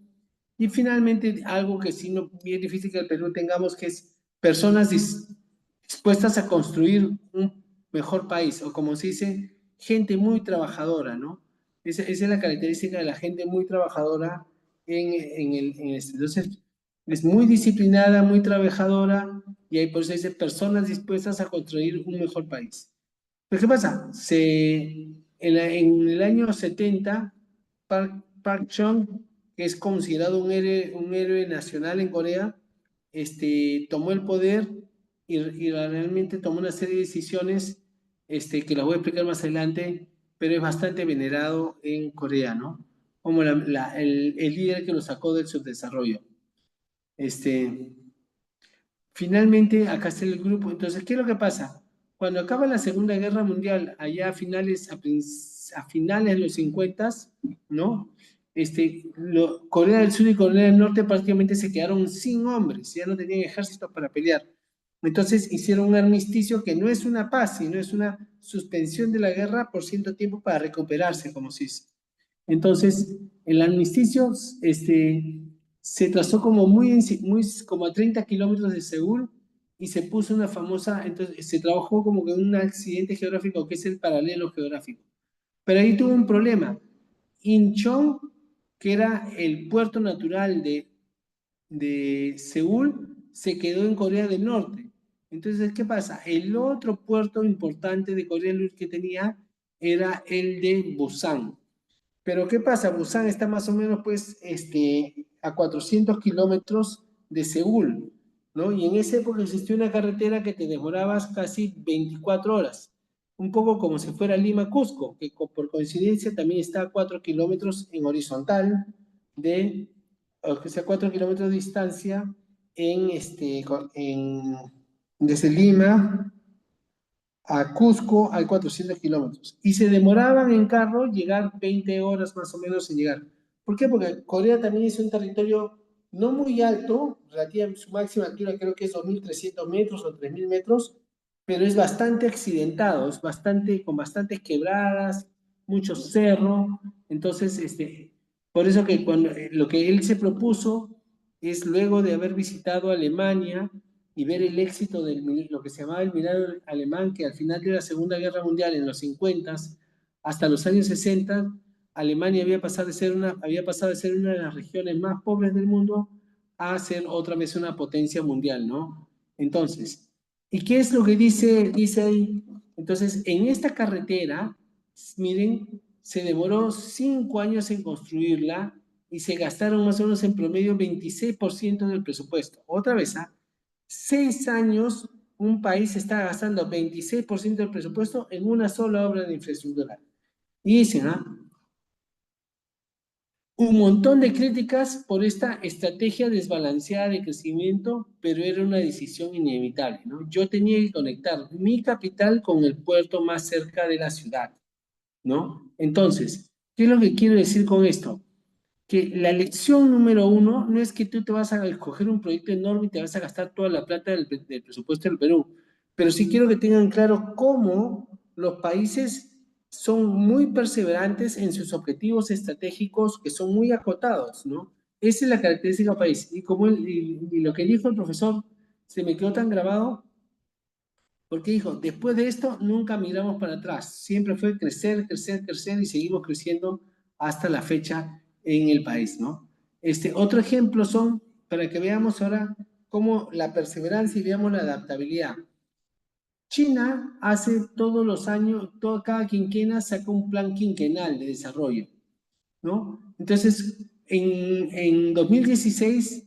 Y finalmente, algo que sí no, bien difícil que el Perú tengamos, que es personas dispuestas a construir un mejor país, o como se dice, gente muy trabajadora, ¿no? Esa es la característica de la gente muy trabajadora entonces, es muy disciplinada, muy trabajadora, y ahí por eso dice personas dispuestas a construir un mejor país. Pero ¿qué pasa? En el año 70, Park Chung, que es considerado un héroe nacional en Corea, tomó el poder y realmente tomó una serie de decisiones que las voy a explicar más adelante, pero es bastante venerado en Corea, ¿no? Como el líder que lo sacó del subdesarrollo. Este, Finalmente, acá está el grupo. Entonces, ¿qué es lo que pasa? Cuando acaba la Segunda Guerra Mundial, allá a finales de los 50, ¿no? Corea del Sur y Corea del Norte prácticamente se quedaron sin hombres, ya no tenían ejércitos para pelear. Entonces hicieron un armisticio que no es una paz, sino es una suspensión de la guerra por cierto tiempo para recuperarse, como se dice. Entonces, el armisticio se trazó como como a 30 kilómetros de Seúl y se puso una famosa, entonces se trabajó como que en un accidente geográfico que es el paralelo geográfico. Pero ahí tuvo un problema. Incheon, que era el puerto natural de Seúl, se quedó en Corea del Norte. Entonces, ¿qué pasa? El otro puerto importante de Corea del Norte que tenía era el de Busan. Pero ¿qué pasa? Busan está más o menos pues a 400 kilómetros de Seúl, ¿no? Y en esa época existió una carretera que te demorabas casi 24 horas, un poco como si fuera Lima-Cusco, que por coincidencia también está a 4 kilómetros en horizontal de, o sea, 4 kilómetros de distancia desde Lima a Cusco hay 400 kilómetros. Y se demoraban en carro llegar 20 horas más o menos en llegar. ¿Por qué? Porque Corea también es un territorio no muy alto, relativamente su máxima altura creo que es 2.300 metros o 3.000 metros, pero es bastante accidentado, es bastante, con bastantes quebradas, mucho cerro. Entonces, por eso que lo que él se propuso es luego de haber visitado Alemania, y ver el éxito de lo que se llamaba el milagro alemán, que al final de la Segunda Guerra Mundial, en los 50 hasta los años 60, Alemania había pasado de ser una de las regiones más pobres del mundo a ser otra vez una potencia mundial, ¿no? Entonces, ¿y qué es lo que dice ahí? Entonces, en esta carretera, miren, se demoró 5 años en construirla y se gastaron más o menos en promedio 26% del presupuesto. Otra vez, ¿ah? 6 años, un país está gastando 26% del presupuesto en una sola obra de infraestructura. Y dicen, ¿ah? Un montón de críticas por esta estrategia desbalanceada de crecimiento, pero era una decisión inevitable, ¿no? Yo tenía que conectar mi capital con el puerto más cerca de la ciudad, ¿no? Entonces, ¿qué es lo que quiero decir con esto? Que la lección número uno no es que tú te vas a escoger un proyecto enorme y te vas a gastar toda la plata del presupuesto del Perú, pero sí quiero que tengan claro cómo los países son muy perseverantes en sus objetivos estratégicos que son muy acotados, ¿no? Esa es la característica del país. Y lo que dijo el profesor se me quedó tan grabado porque dijo, después de esto nunca miramos para atrás, siempre fue crecer, crecer, crecer y seguimos creciendo hasta la fecha en el país, ¿no? Otro ejemplo son, para que veamos ahora cómo la perseverancia y veamos la adaptabilidad. China hace todos los años, cada quinquena saca un plan quinquenal de desarrollo, ¿no? Entonces, en 2016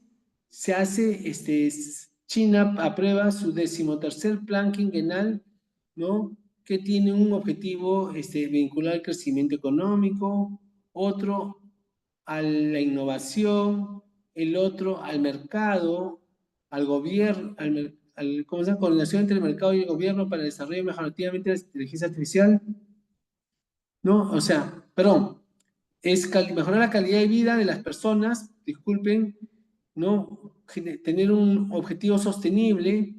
se hace, China aprueba su 13º plan quinquenal, ¿no? Que tiene un objetivo vincular al crecimiento económico, otro a la innovación, el otro al mercado, al gobierno, ¿cómo se llama? Coordinación entre el mercado y el gobierno para el desarrollo mejorativamente de la inteligencia artificial, ¿no? O sea, perdón, es mejorar la calidad de vida de las personas, disculpen, ¿no? Tener un objetivo sostenible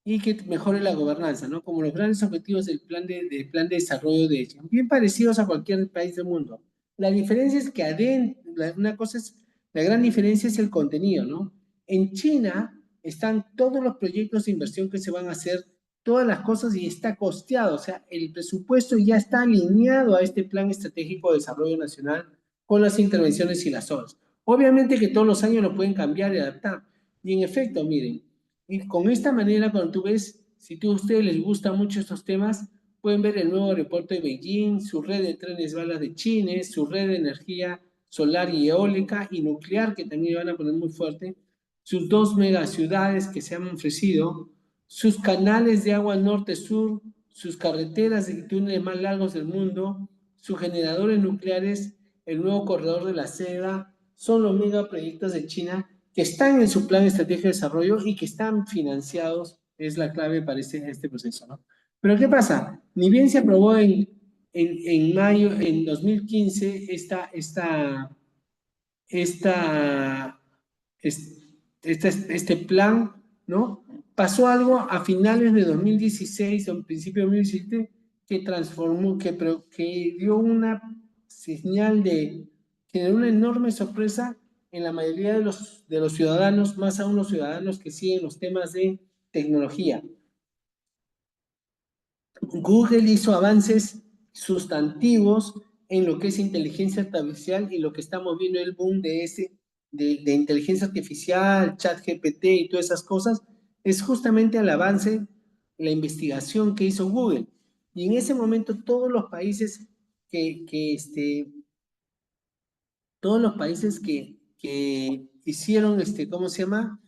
y que mejore la gobernanza, ¿no? Como los grandes objetivos del plan de desarrollo de ella, bien parecidos a cualquier país del mundo. La diferencia es que una cosa es, la gran diferencia es el contenido, ¿no? En China están todos los proyectos de inversión que se van a hacer, todas las cosas y está costeado, o sea, el presupuesto ya está alineado a este plan estratégico de desarrollo nacional con las intervenciones y las obras. Obviamente que todos los años lo pueden cambiar y adaptar. Y en efecto, miren, y con esta manera, cuando tú ves, si a ustedes les gustan mucho estos temas, pueden ver el nuevo aeropuerto de Beijing, su red de trenes balas de China, su red de energía solar y eólica y nuclear, que también van a poner muy fuerte, sus 2 megaciudades que se han ofrecido, sus canales de agua norte-sur, sus carreteras y túneles más largos del mundo, sus generadores nucleares, el nuevo corredor de la seda, son los megaproyectos de China que están en su plan estratégico de desarrollo y que están financiados, es la clave para este proceso, ¿no? Pero ¿qué pasa? Ni bien se aprobó en mayo, en 2015, esta, este plan, ¿no? Pasó algo a finales de 2016 o en principio de 2017 que transformó, que dio una señal de generar una enorme sorpresa en la mayoría de los ciudadanos, más aún los ciudadanos que siguen los temas de tecnología. Google hizo avances sustantivos en lo que es inteligencia artificial y lo que estamos viendo el boom de inteligencia artificial, ChatGPT y todas esas cosas, es justamente el avance, la investigación que hizo Google. Y en ese momento todos los países que hicieron, ¿cómo se llama?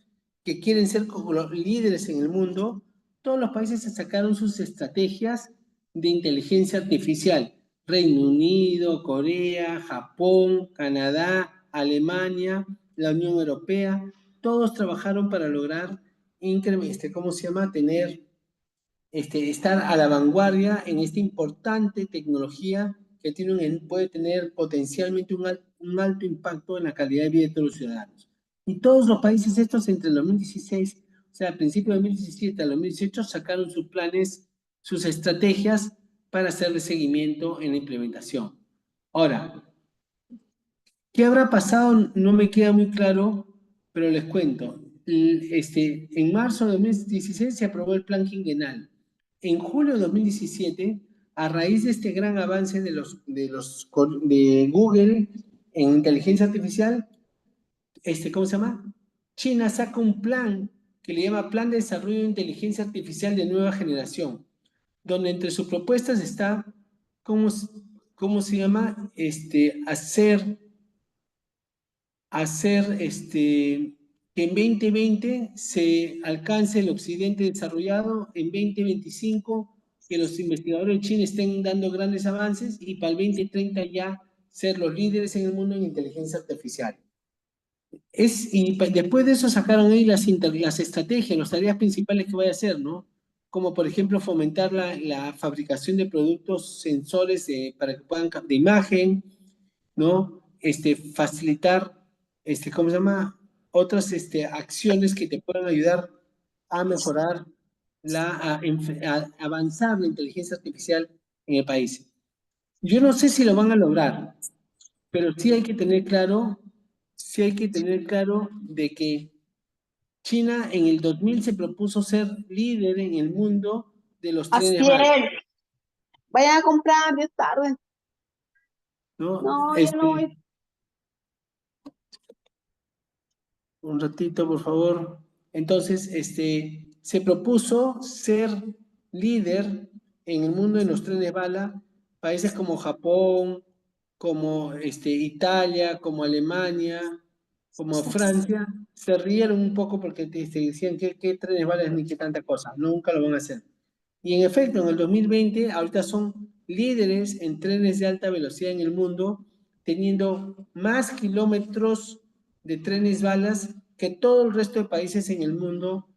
Que quieren ser como los líderes en el mundo, todos los países se sacaron sus estrategias de inteligencia artificial. Reino Unido, Corea, Japón, Canadá, Alemania, la Unión Europea, todos trabajaron para lograr, ¿cómo se llama? Estar a la vanguardia en esta importante tecnología que puede tener potencialmente un alto impacto en la calidad de vida de todos los ciudadanos. Y todos los países estos entre el 2016, o sea, a principios de 2017 al 2018, sacaron sus planes, sus estrategias para hacerle seguimiento en la implementación. Ahora, ¿qué habrá pasado? No me queda muy claro, pero les cuento. En marzo de 2016 se aprobó el plan quinquenal. En julio de 2017, a raíz de este gran avance de Google en inteligencia artificial, ¿cómo se llama? China saca un plan que le llama Plan de Desarrollo de Inteligencia Artificial de Nueva Generación, donde entre sus propuestas está, ¿cómo, cómo se llama? Hacer que en 2020 se alcance el occidente desarrollado, en 2025 que los investigadores chinos estén dando grandes avances y para el 2030 ya ser los líderes en el mundo en inteligencia artificial. Después de eso sacaron ahí las estrategias, las tareas principales que vaya a hacer, ¿no? Como por ejemplo fomentar la fabricación de productos sensores para que puedan de imagen, ¿no? Facilitar, ¿cómo se llama? Otras acciones que te puedan ayudar a mejorar, a avanzar la inteligencia artificial en el país. Yo no sé si lo van a lograr, pero sí hay que tener claro, sí hay que tener claro de que China en el 2000 se propuso ser líder en el mundo de los trenes Así bala, es. Vayan a comprar, ya es tarde. ¿no? No, ya no voy. Un ratito, por favor. Entonces, se propuso ser líder en el mundo de los trenes bala, países como Japón, como Italia, como Alemania, como Francia, se rieron un poco porque te decían que trenes bala ni qué tanta cosa, nunca lo van a hacer. Y en efecto, en el 2020, ahorita son líderes en trenes de alta velocidad en el mundo, teniendo más kilómetros de trenes balas que todo el resto de países en el mundo.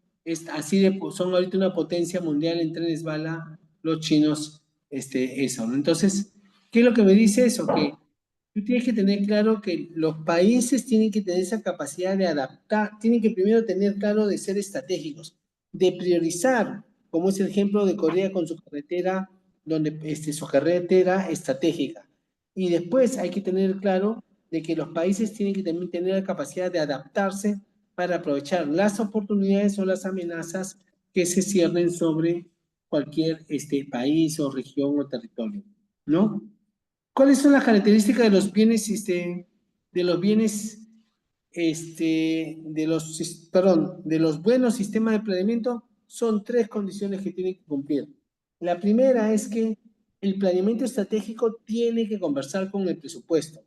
Son ahorita una potencia mundial en trenes bala, los chinos, eso, ¿no? Entonces, ¿qué es lo que me dice eso? Que tú tienes que tener claro que los países tienen que tener esa capacidad de adaptar, tienen que primero tener claro de ser estratégicos, de priorizar, como es el ejemplo de Corea con su carretera, su carretera estratégica. Y después hay que tener claro de que los países tienen que también tener la capacidad de adaptarse para aprovechar las oportunidades o las amenazas que se ciernen sobre cualquier país o región o territorio, ¿no? ¿Cuáles son las características de los bienes, de los buenos sistemas de planeamiento? Son tres condiciones que tienen que cumplir. La primera es que el planeamiento estratégico tiene que conversar con el presupuesto.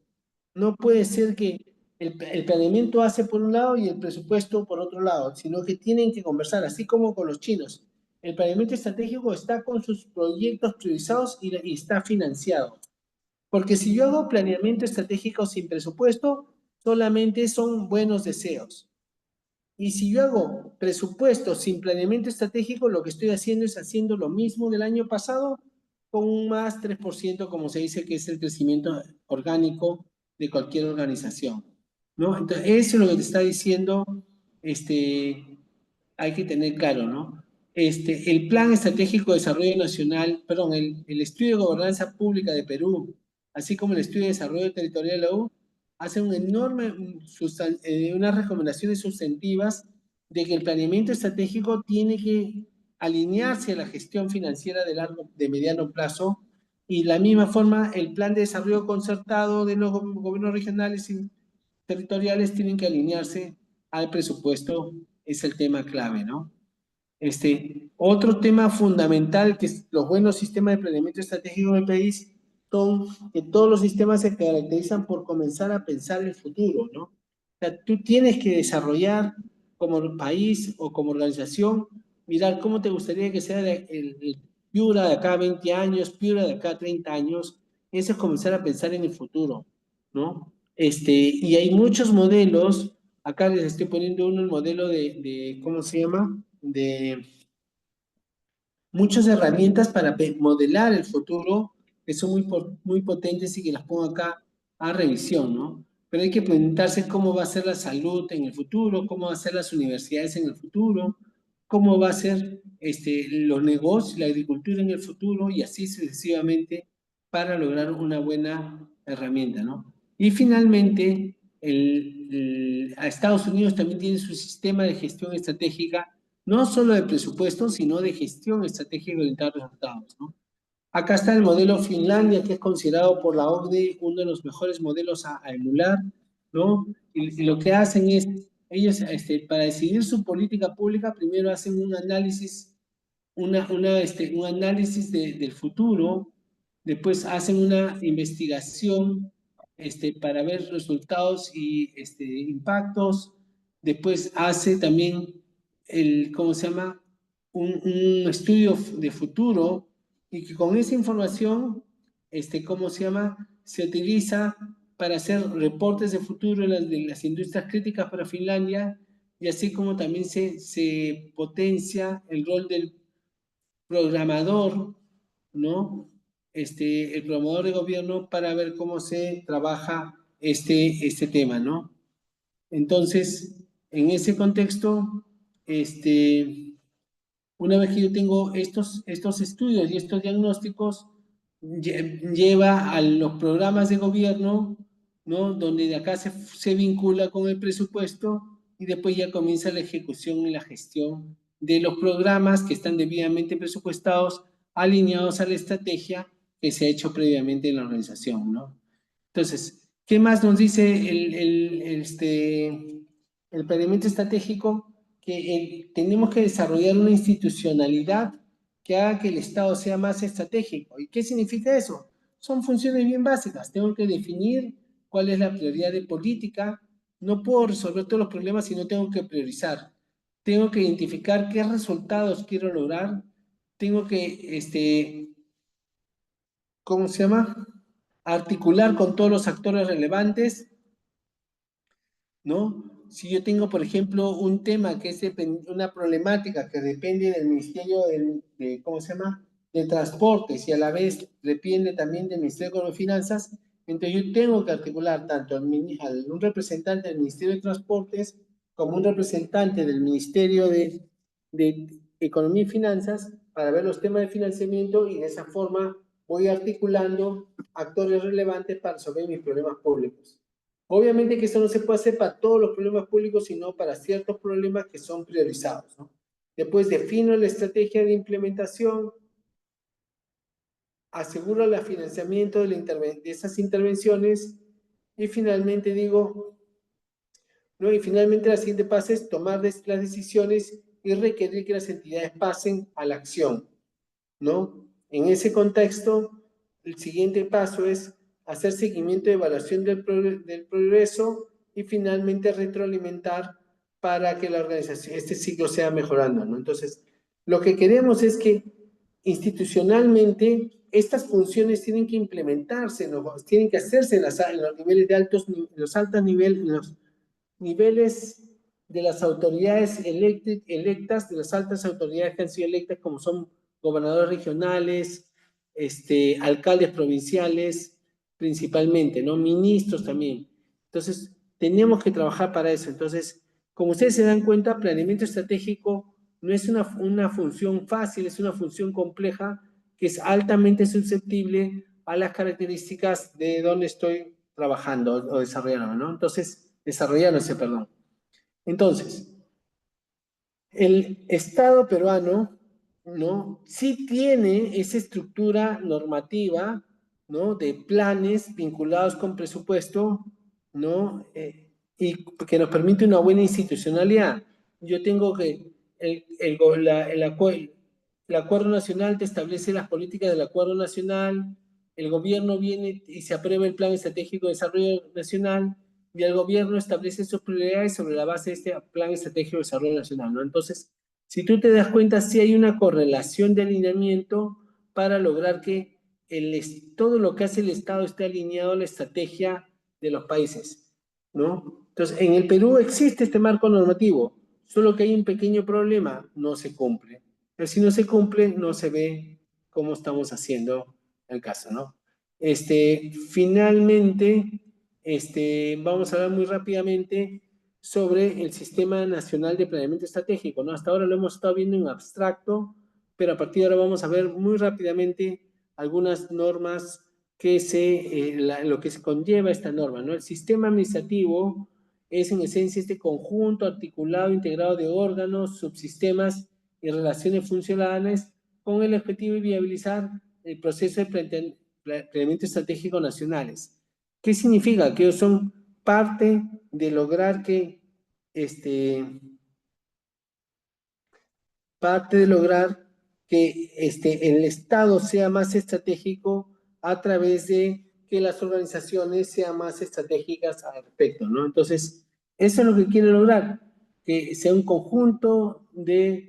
No puede ser que el planeamiento hace por un lado y el presupuesto por otro lado, sino que tienen que conversar, así como con los chinos. El planeamiento estratégico está con sus proyectos priorizados y está financiado. Porque si yo hago planeamiento estratégico sin presupuesto, solamente son buenos deseos. Y si yo hago presupuesto sin planeamiento estratégico, lo que estoy haciendo es haciendo lo mismo del año pasado con un más 3%, como se dice que es el crecimiento orgánico de cualquier organización, ¿no? Entonces, eso es lo que te está diciendo, hay que tener claro, ¿no? El Plan Estratégico de Desarrollo Nacional, perdón, el Estudio de Gobernanza Pública de Perú así como el Estudio de Desarrollo Territorial de la U, hacen unas recomendaciones sustantivas de que el planeamiento estratégico tiene que alinearse a la gestión financiera de mediano plazo, y de la misma forma el plan de desarrollo concertado de los gobiernos regionales y territoriales tienen que alinearse al presupuesto. Es el tema clave, ¿no? Otro tema fundamental, que es los buenos sistemas de planeamiento estratégico del país, son que todos los sistemas se caracterizan por comenzar a pensar el futuro, ¿no? O sea, tú tienes que desarrollar como país o como organización, mirar cómo te gustaría que sea el Piura de acá a 20 años, Piura de acá a 30 años. Eso es comenzar a pensar en el futuro, ¿no? Y hay muchos modelos. Acá les estoy poniendo uno, el modelo ¿cómo se llama? De muchas herramientas para modelar el futuro, que son muy potentes y que las pongo acá a revisión, ¿no? Pero hay que preguntarse cómo va a ser la salud en el futuro, cómo van a ser las universidades en el futuro, cómo va a ser los negocios, la agricultura en el futuro, y así sucesivamente, para lograr una buena herramienta, ¿no? Y finalmente, a Estados Unidos también tiene su sistema de gestión estratégica, no solo de presupuesto, sino de gestión estratégica orientada a resultados, ¿no? Acá está el modelo Finlandia, que es considerado por la OCDE uno de los mejores modelos a emular, ¿no? Y lo que hacen es, ellos, para decidir su política pública, primero hacen un análisis, un análisis del futuro, después hacen una investigación para ver resultados y impactos, después hace también ¿cómo se llama? Un estudio de futuro, y que con esa información, ¿cómo se llama? Se utiliza para hacer reportes de futuro de las industrias críticas para Finlandia, y así como también se potencia el rol del programador, ¿no? El programador de gobierno, para ver cómo se trabaja este tema, ¿no? Entonces, en ese contexto, una vez que yo tengo estos estudios y estos diagnósticos, lleva a los programas de gobierno, ¿no? Donde de acá se vincula con el presupuesto, y después ya comienza la ejecución y la gestión de los programas que están debidamente presupuestados, alineados a la estrategia que se ha hecho previamente en la organización, ¿no? Entonces, ¿qué más nos dice el planeamiento estratégico? Que tenemos que desarrollar una institucionalidad que haga que el Estado sea más estratégico. ¿Y qué significa eso? Son funciones bien básicas. Tengo que definir cuál es la prioridad de política. No puedo resolver todos los problemas si no tengo que priorizar. Tengo que identificar qué resultados quiero lograr. Tengo que, ¿cómo se llama? Articular con todos los actores relevantes, ¿no? Si yo tengo, por ejemplo, un tema que es una problemática que depende del Ministerio ¿cómo se llama? De Transportes, y a la vez depende también del Ministerio de Economía y Finanzas, entonces yo tengo que articular tanto un representante del Ministerio de Transportes como un representante del Ministerio de Economía y Finanzas, para ver los temas de financiamiento, y de esa forma voy articulando actores relevantes para resolver mis problemas públicos. Obviamente que esto no se puede hacer para todos los problemas públicos, sino para ciertos problemas que son priorizados, ¿no? Después defino la estrategia de implementación, aseguro el financiamiento de esas intervenciones, y finalmente digo, ¿no? Y finalmente la siguiente fase es tomar las decisiones y requerir que las entidades pasen a la acción, ¿no? En ese contexto, el siguiente paso es hacer seguimiento y evaluación del progreso, y finalmente retroalimentar para que la organización, este ciclo sea mejorando, ¿no? Entonces, lo que queremos es que institucionalmente estas funciones tienen que implementarse, ¿no? Tienen que hacerse en los niveles de en los altos niveles, en los niveles de las autoridades electas, de las altas autoridades que han sido electas, como son gobernadores regionales, alcaldes provinciales, principalmente, ¿no? Ministros también. Entonces, tenemos que trabajar para eso. Entonces, como ustedes se dan cuenta, planeamiento estratégico no es una función fácil, es una función compleja, que es altamente susceptible a las características de donde estoy trabajando o desarrollando, ¿no? Entonces, desarrollándose, perdón. Entonces, el Estado peruano, ¿no? Sí tiene esa estructura normativa, ¿no? De planes vinculados con presupuesto, ¿no? Y que nos permite una buena institucionalidad. Yo tengo que, el acuerdo nacional te establece las políticas del acuerdo nacional, el gobierno viene y se aprueba el plan estratégico de desarrollo nacional, y el gobierno establece sus prioridades sobre la base de este plan estratégico de desarrollo nacional, ¿no? Entonces, si tú te das cuenta, sí hay una correlación de alineamiento para lograr que todo lo que hace el Estado esté alineado a la estrategia de los países, ¿no? Entonces, en el Perú existe este marco normativo, solo que hay un pequeño problema, no se cumple. Pero si no se cumple, no se ve cómo estamos haciendo el caso, ¿no? Finalmente, vamos a hablar muy rápidamente sobre el Sistema Nacional de Planeamiento Estratégico, ¿no? Hasta ahora lo hemos estado viendo en abstracto, pero a partir de ahora vamos a ver muy rápidamente algunas normas lo que se conlleva esta norma, ¿no? El sistema administrativo es en esencia este conjunto articulado, integrado de órganos, subsistemas y relaciones funcionales con el objetivo de viabilizar el proceso de planeamiento estratégico nacionales. ¿Qué significa? Que ellos son parte de lograr que el Estado sea más estratégico a través de que las organizaciones sean más estratégicas al respecto, ¿no? Entonces, eso es lo que quiere lograr, que sea un conjunto de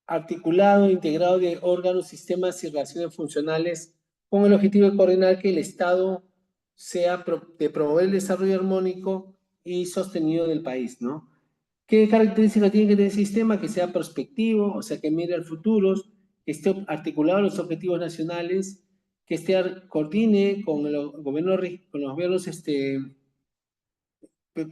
articulado, integrado de órganos, sistemas y relaciones funcionales con el objetivo de coordinar que el Estado sea de promover el desarrollo armónico y sostenido del país, ¿no? ¿Qué características tiene que tener el sistema? Que sea prospectivo, o sea, que mire al futuro, que esté articulado a los objetivos nacionales, que coordine con con los gobiernos,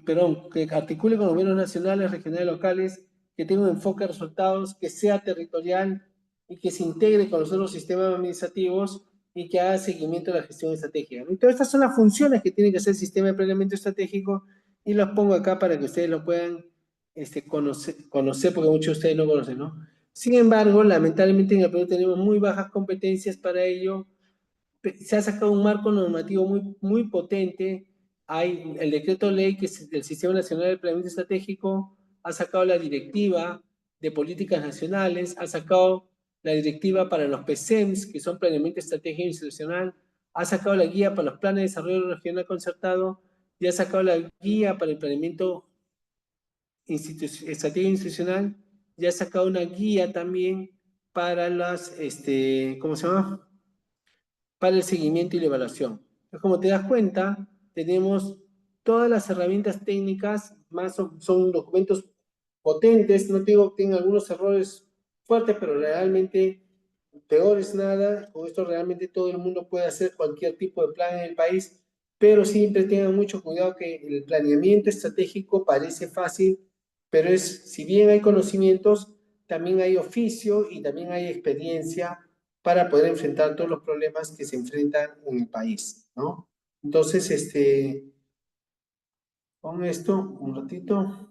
perdón, que articule con los gobiernos nacionales, regionales, locales, que tenga un enfoque de resultados, que sea territorial y que se integre con los otros sistemas administrativos y que haga seguimiento de la gestión estratégica, ¿no? Y todas estas son las funciones que tiene que hacer el sistema de planeamiento estratégico y las pongo acá para que ustedes lo puedan conocer, porque muchos de ustedes no conocen, ¿no? Sin embargo, lamentablemente en el Perú tenemos muy bajas competencias para ello. Se ha sacado un marco normativo muy potente. Hay el decreto ley que es del Sistema Nacional de Planeamiento Estratégico, ha sacado la directiva de políticas nacionales, ha sacado la directiva para los PSEMS, que son Planeamiento Estratégico Institucional, ha sacado la guía para los planes de desarrollo regional concertado y ha sacado la guía para el planeamiento estratégico institucional y ha sacado una guía también para ¿cómo se llama? Para el seguimiento y la evaluación. Entonces, como te das cuenta, tenemos todas las herramientas técnicas, son documentos potentes, no digo que tengan algunos errores fuertes, pero realmente peor es nada. Con esto realmente todo el mundo puede hacer cualquier tipo de plan en el país, pero siempre tengan mucho cuidado que el planeamiento estratégico parece fácil, pero si bien hay conocimientos, también hay oficio y también hay experiencia para poder enfrentar todos los problemas que se enfrentan en el país, ¿no? Entonces, con esto un ratito.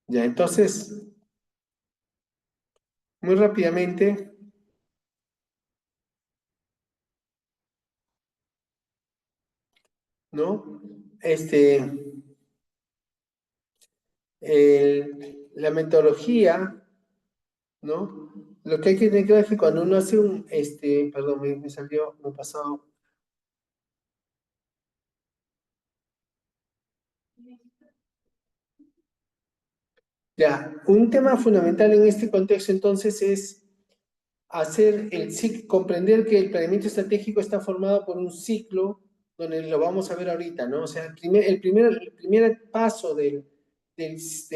Ya, entonces, muy rápidamente, ¿no? La metodología, ¿no? Lo que hay que tener claro es que cuando uno hace perdón, me salió, me pasó. Ya, un tema fundamental en este contexto entonces es comprender que el planeamiento estratégico está formado por un ciclo, donde lo vamos a ver ahorita, ¿no? O sea, el primer paso de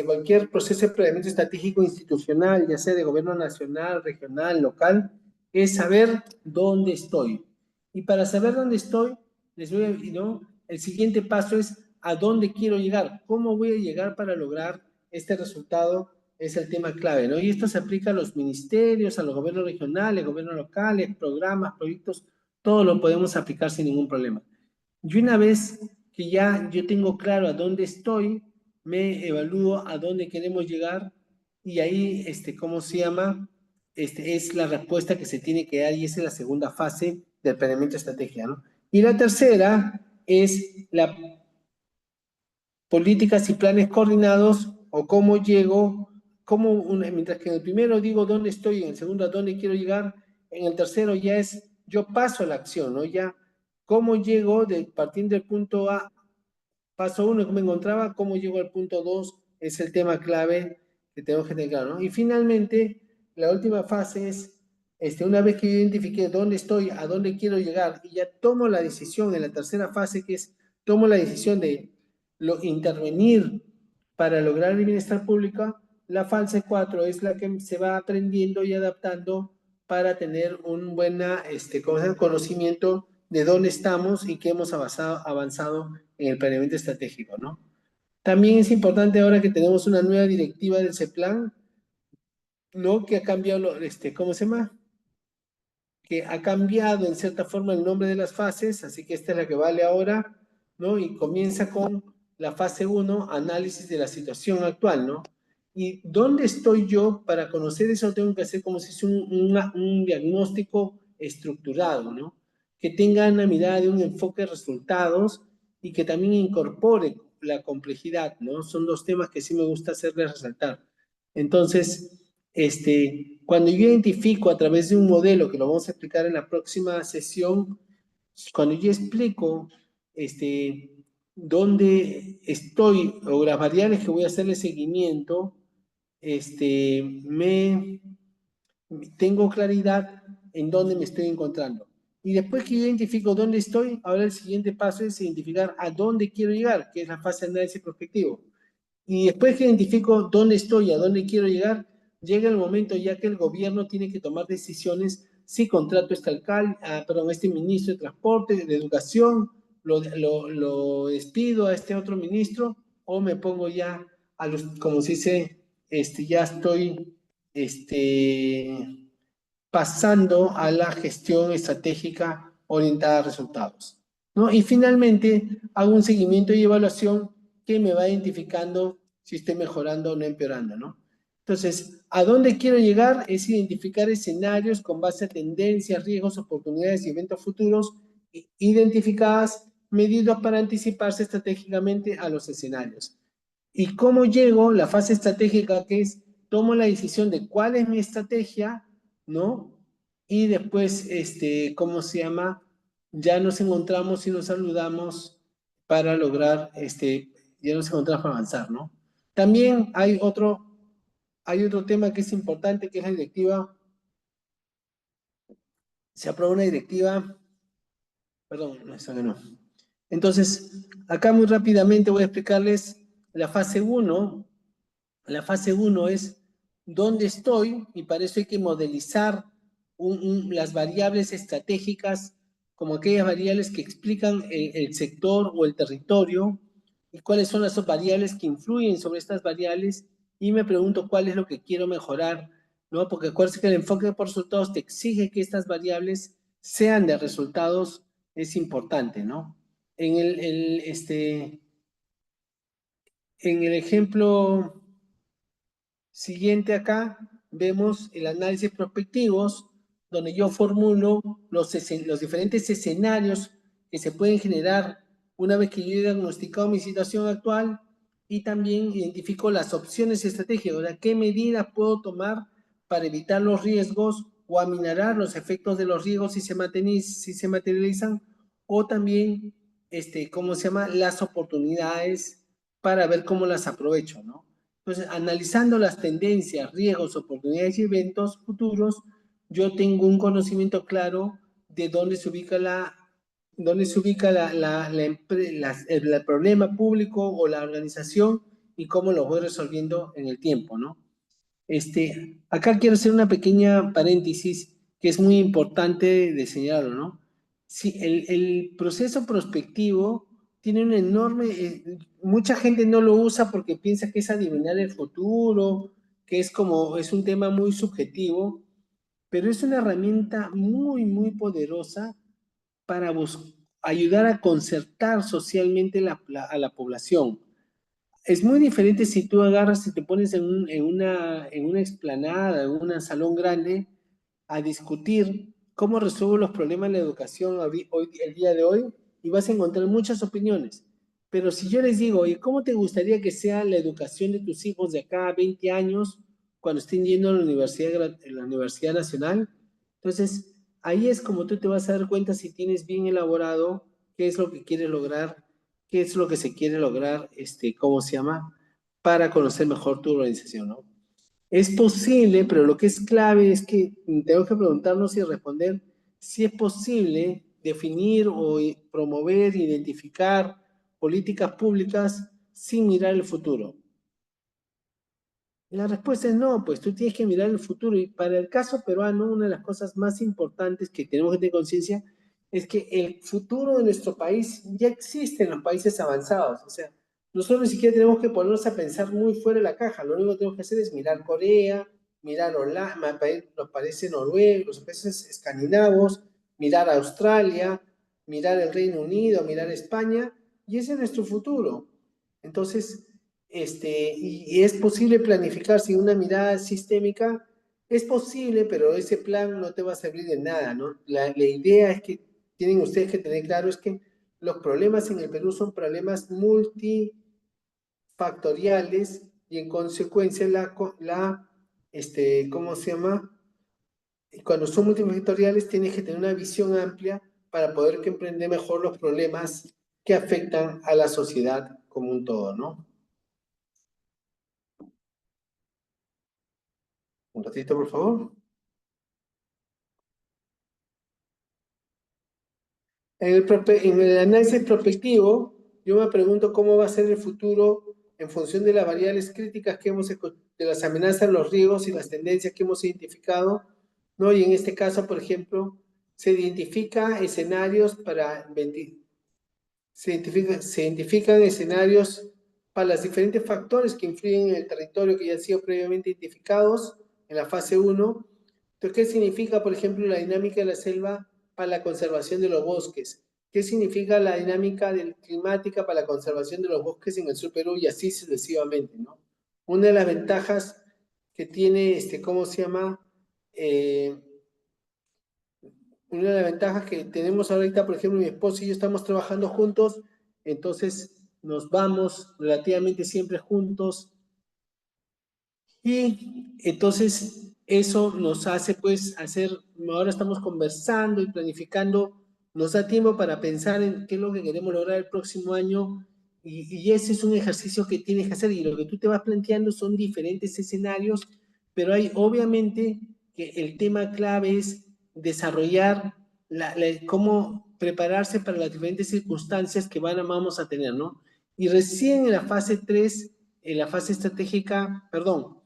cualquier proceso de planeamiento estratégico institucional, ya sea de gobierno nacional, regional, local, es saber dónde estoy. Y para saber dónde estoy, ¿no? El siguiente paso es a dónde quiero llegar, cómo voy a llegar para lograr este resultado, es el tema clave, ¿no? Y esto se aplica a los ministerios, a los gobiernos regionales, gobiernos locales, programas, proyectos, todo lo podemos aplicar sin ningún problema. Y una vez que ya yo tengo claro a dónde estoy, me evalúo a dónde queremos llegar y ahí, ¿cómo se llama? Es la respuesta que se tiene que dar y esa es la segunda fase del planeamiento de estrategia, ¿no? Y la tercera es la políticas y planes coordinados o cómo llego, mientras que en el primero digo dónde estoy, en el segundo a dónde quiero llegar, en el tercero ya es yo paso a la acción, ¿no? Ya cómo llego partiendo del punto A, paso uno que me encontraba, cómo llego al punto 2 es el tema clave que tengo que tener claro, ¿no? Y finalmente, la última fase es, una vez que yo identifiqué dónde estoy, a dónde quiero llegar, y ya tomo la decisión en la tercera fase, que es, tomo la decisión de intervenir para lograr el bienestar público, la fase 4 es la que se va aprendiendo y adaptando para tener un buen conocimiento de dónde estamos y qué hemos avanzado en el planeamiento estratégico, ¿no? También es importante ahora que tenemos una nueva directiva del CEPLAN, ¿no? Que ha cambiado, ¿cómo se llama? Que ha cambiado en cierta forma el nombre de las fases, así que esta es la que vale ahora, ¿no? Y comienza con la fase uno, análisis de la situación actual, ¿no? ¿Y dónde estoy yo? Para conocer eso tengo que hacer como si es un diagnóstico estructurado, ¿no? Que tenga una mirada de un enfoque de resultados y que también incorpore la complejidad, ¿no? Son dos temas que sí me gusta hacerles resaltar. Entonces, cuando yo identifico a través de un modelo, que lo vamos a explicar en la próxima sesión, cuando yo explico dónde estoy o las variables que voy a hacerle seguimiento, me tengo claridad en dónde me estoy encontrando. Y después que yo identifico dónde estoy, ahora el siguiente paso es identificar a dónde quiero llegar, que es la fase de análisis prospectivo. Y después que identifico dónde estoy, a dónde quiero llegar, llega el momento ya que el gobierno tiene que tomar decisiones si contrato a este alcalde, perdón, a este ministro de Transporte, de Educación, lo despido a este otro ministro o me pongo ya a los, como se dice, ya estoy pasando a la gestión estratégica orientada a resultados, ¿no? Y finalmente hago un seguimiento y evaluación que me va identificando si estoy mejorando o no empeorando, ¿no? Entonces, ¿a dónde quiero llegar? Es identificar escenarios con base a tendencias, riesgos, oportunidades y eventos futuros identificadas, medidas para anticiparse estratégicamente a los escenarios. ¿Y cómo llego? La fase estratégica, que es, tomo la decisión de cuál es mi estrategia, ¿no? Y después, ¿cómo se llama? Ya nos encontramos y nos saludamos para lograr, ya nos encontramos para avanzar, ¿no? También hay otro tema que es importante, que es la directiva. Se aprobó una directiva, perdón, no, esa que no. Entonces, acá muy rápidamente voy a explicarles la fase 1. La fase 1 es dónde estoy y para eso hay que modelizar las variables estratégicas como aquellas variables que explican el sector o el territorio y cuáles son las variables que influyen sobre estas variables y me pregunto cuál es lo que quiero mejorar, ¿no? Porque acuérdense que el enfoque por resultados te exige que estas variables sean de resultados, es importante, ¿no? En en el ejemplo siguiente acá vemos el análisis prospectivos, donde yo formulo los diferentes escenarios que se pueden generar una vez que yo he diagnosticado mi situación actual y también identifico las opciones estratégicas, o sea, qué medidas puedo tomar para evitar los riesgos o aminorar los efectos de los riesgos si se materializan, o también, ¿cómo se llama? Las oportunidades para ver cómo las aprovecho, ¿no? Entonces, analizando las tendencias, riesgos, oportunidades y eventos futuros, yo tengo un conocimiento claro de dónde se ubica el problema público o la organización y cómo lo voy resolviendo en el tiempo, ¿no? Acá quiero hacer una pequeña paréntesis que es muy importante de señalarlo, ¿no? Sí, el proceso prospectivo tiene un enorme, mucha gente no lo usa porque piensa que es adivinar el futuro, que es como, es un tema muy subjetivo, pero es una herramienta muy, muy poderosa para ayudar a concertar socialmente a la población. Es muy diferente si tú agarras y te pones en una explanada, en un salón grande, a discutir cómo resuelvo los problemas de la educación el día de hoy y vas a encontrar muchas opiniones. Pero si yo les digo, ¿y cómo te gustaría que sea la educación de tus hijos de acá a 20 años cuando estén yendo a la Universidad Nacional? Entonces, ahí es como tú te vas a dar cuenta si tienes bien elaborado qué es lo que quieres lograr, qué es lo que se quiere lograr, ¿cómo se llama? Para conocer mejor tu organización, ¿no? Es posible, pero lo que es clave es que tengo que preguntarnos y responder si es posible definir o promover, identificar políticas públicas sin mirar el futuro. La respuesta es no, pues tú tienes que mirar el futuro y para el caso peruano una de las cosas más importantes que tenemos que tener conciencia es que el futuro de nuestro país ya existe en los países avanzados, o sea, nosotros ni siquiera tenemos que ponernos a pensar muy fuera de la caja, lo único que tenemos que hacer es mirar Corea, mirar Holanda, nos parece Noruega, los países escandinavos, mirar Australia, mirar el Reino Unido, mirar España, y ese es nuestro futuro. Entonces, y es posible planificar sin una mirada sistémica, es posible, pero ese plan no te va a servir de nada, ¿no? La idea es que tienen ustedes que tener claro es que los problemas en el Perú son problemas multifactoriales y en consecuencia ¿cómo se llama? Y cuando son multifactoriales tienes que tener una visión amplia para poder comprender mejor los problemas que afectan a la sociedad como un todo, ¿no? Un ratito, por favor. En el análisis prospectivo, yo me pregunto cómo va a ser el futuro en función de las variables críticas de las amenazas, los riesgos y las tendencias que hemos identificado, ¿no? Y en este caso, por ejemplo, se identifica escenarios se identifican escenarios para los diferentes factores que influyen en el territorio que ya han sido previamente identificados en la fase uno. Entonces, ¿qué significa, por ejemplo, la dinámica de la selva para la conservación de los bosques? ¿Qué significa la dinámica climática para la conservación de los bosques en el sur Perú? Y así sucesivamente, ¿no? Una de las ventajas que tiene, ¿cómo se llama? Eh, una de las ventajas que tenemos ahorita, por ejemplo, mi esposo y yo estamos trabajando juntos, entonces nos vamos relativamente siempre juntos y entonces eso nos hace pues hacer, ahora estamos conversando y planificando, nos da tiempo para pensar en qué es lo que queremos lograr el próximo año y ese es un ejercicio que tienes que hacer y lo que tú te vas planteando son diferentes escenarios, pero hay obviamente que el tema clave es desarrollar cómo prepararse para las diferentes circunstancias que vamos a tener, ¿no? Y recién en la fase 3 en la fase estratégica, perdón,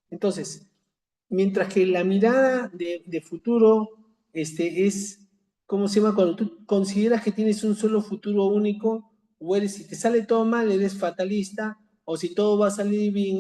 entonces, mientras que la mirada de futuro es, ¿cómo se llama? Cuando tú consideras que tienes un solo futuro único, o eres, si te sale todo mal, eres fatalista, o si todo va a salir bien,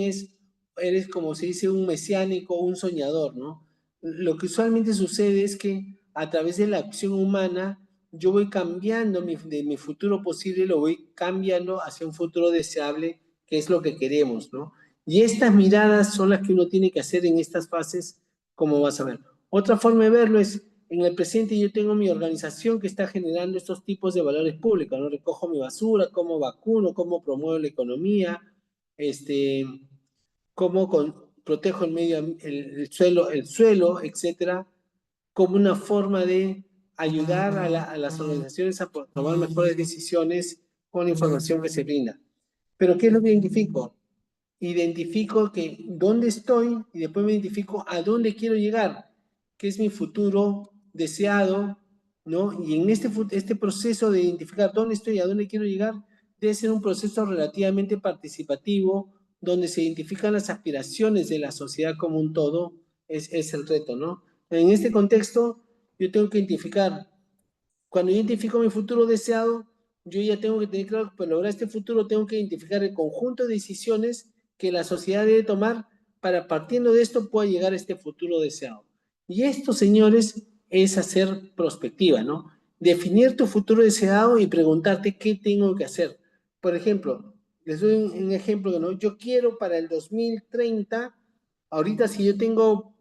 eres como se dice, un mesiánico, un soñador, ¿no? Lo que usualmente sucede es que a través de la acción humana, yo voy cambiando de mi futuro posible, lo voy cambiando hacia un futuro deseable, que es lo que queremos, ¿no? Y estas miradas son las que uno tiene que hacer en estas fases, como vas a ver. Otra forma de verlo es, en el presente yo tengo mi organización que está generando estos tipos de valores públicos, ¿no? Recojo mi basura, cómo vacuno, cómo promuevo la economía, cómo protejo el suelo, etcétera, como una forma de ayudar a las organizaciones a tomar mejores decisiones con la información que se brinda. Pero ¿qué es lo que identifico? Identifico que dónde estoy y después me identifico a dónde quiero llegar, qué es mi futuro deseado, ¿no? Y en este proceso de identificar dónde estoy y a dónde quiero llegar, debe ser un proceso relativamente participativo, donde se identifican las aspiraciones de la sociedad como un todo, es el reto, ¿no? En este contexto, yo tengo que identificar cuando identifico mi futuro deseado, yo ya tengo que tener claro que para lograr este futuro tengo que identificar el conjunto de decisiones que la sociedad debe tomar para, partiendo de esto, pueda llegar a este futuro deseado. Y esto, señores, es hacer prospectiva, ¿no? Definir tu futuro deseado y preguntarte qué tengo que hacer. Por ejemplo, les doy un ejemplo, ¿no? Yo quiero para el 2030, ahorita si yo tengo,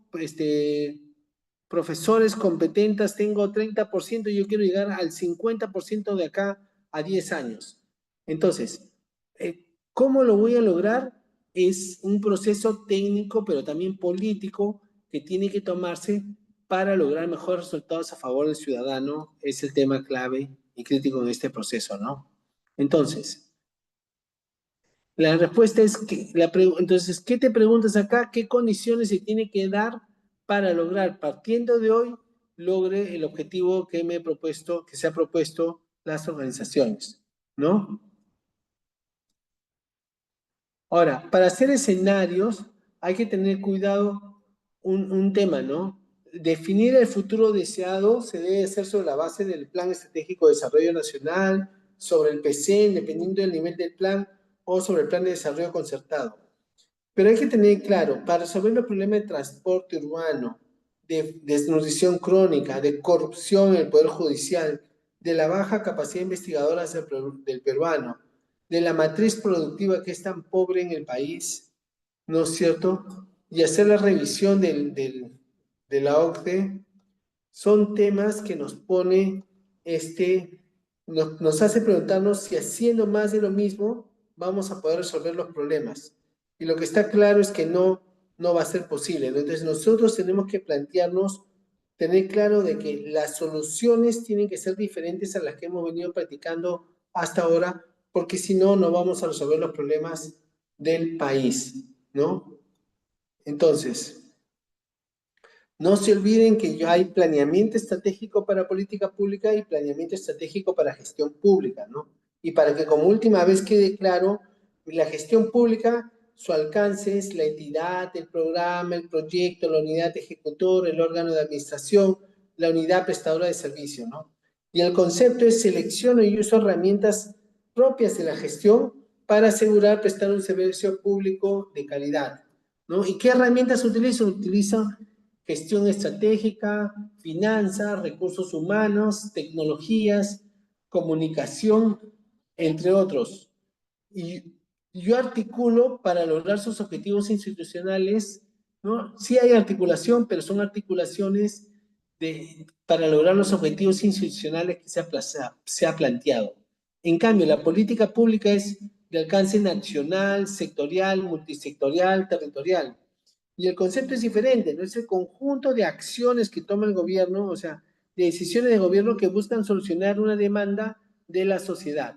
profesores competentes, tengo 30%, yo quiero llegar al 50% de acá a 10 años. Entonces, ¿cómo lo voy a lograr? Es un proceso técnico, pero también político, que tiene que tomarse para lograr mejores resultados a favor del ciudadano. Es el tema clave y crítico en este proceso, ¿no? Entonces, la respuesta es que, entonces, ¿qué te preguntas acá? ¿Qué condiciones se tiene que dar para lograr, partiendo de hoy, logre el objetivo que me he propuesto, que se ha propuesto las organizaciones, ¿no? Ahora, para hacer escenarios hay que tener cuidado un tema, ¿no? Definir el futuro deseado se debe hacer sobre la base del Plan Estratégico de Desarrollo Nacional, sobre el PC, dependiendo del nivel del plan, o sobre el Plan de Desarrollo Concertado. Pero hay que tener claro, para resolver los problemas de transporte urbano, de desnutrición crónica, de corrupción en el Poder Judicial, de la baja capacidad investigadora del peruano, de la matriz productiva que es tan pobre en el país, ¿no es cierto? Y hacer la revisión de la OCDE, son temas que nos pone, nos hace preguntarnos si haciendo más de lo mismo vamos a poder resolver los problemas. Y lo que está claro es que no va a ser posible, ¿no? Entonces nosotros tenemos que plantearnos, tener claro de que las soluciones tienen que ser diferentes a las que hemos venido practicando hasta ahora, porque si no, no vamos a resolver los problemas del país, ¿no? Entonces, no se olviden que ya hay planeamiento estratégico para política pública y planeamiento estratégico para gestión pública, ¿no? Y para que como última vez quede claro, la gestión pública, su alcance es la entidad, el programa, el proyecto, la unidad ejecutora, el órgano de administración, la unidad prestadora de servicio, ¿no? Y el concepto es selecciono y uso herramientas propias de la gestión para asegurar prestar un servicio público de calidad, ¿no? ¿Y qué herramientas utilizo? Utilizo gestión estratégica, finanzas, recursos humanos, tecnologías, comunicación, entre otros. Y yo articulo para lograr sus objetivos institucionales, ¿no? Sí hay articulación, pero son articulaciones para lograr los objetivos institucionales que se ha planteado. En cambio, la política pública es de alcance nacional, sectorial, multisectorial, territorial. Y el concepto es diferente, ¿no? Es el conjunto de acciones que toma el gobierno, o sea, de decisiones de gobierno que buscan solucionar una demanda de la sociedad.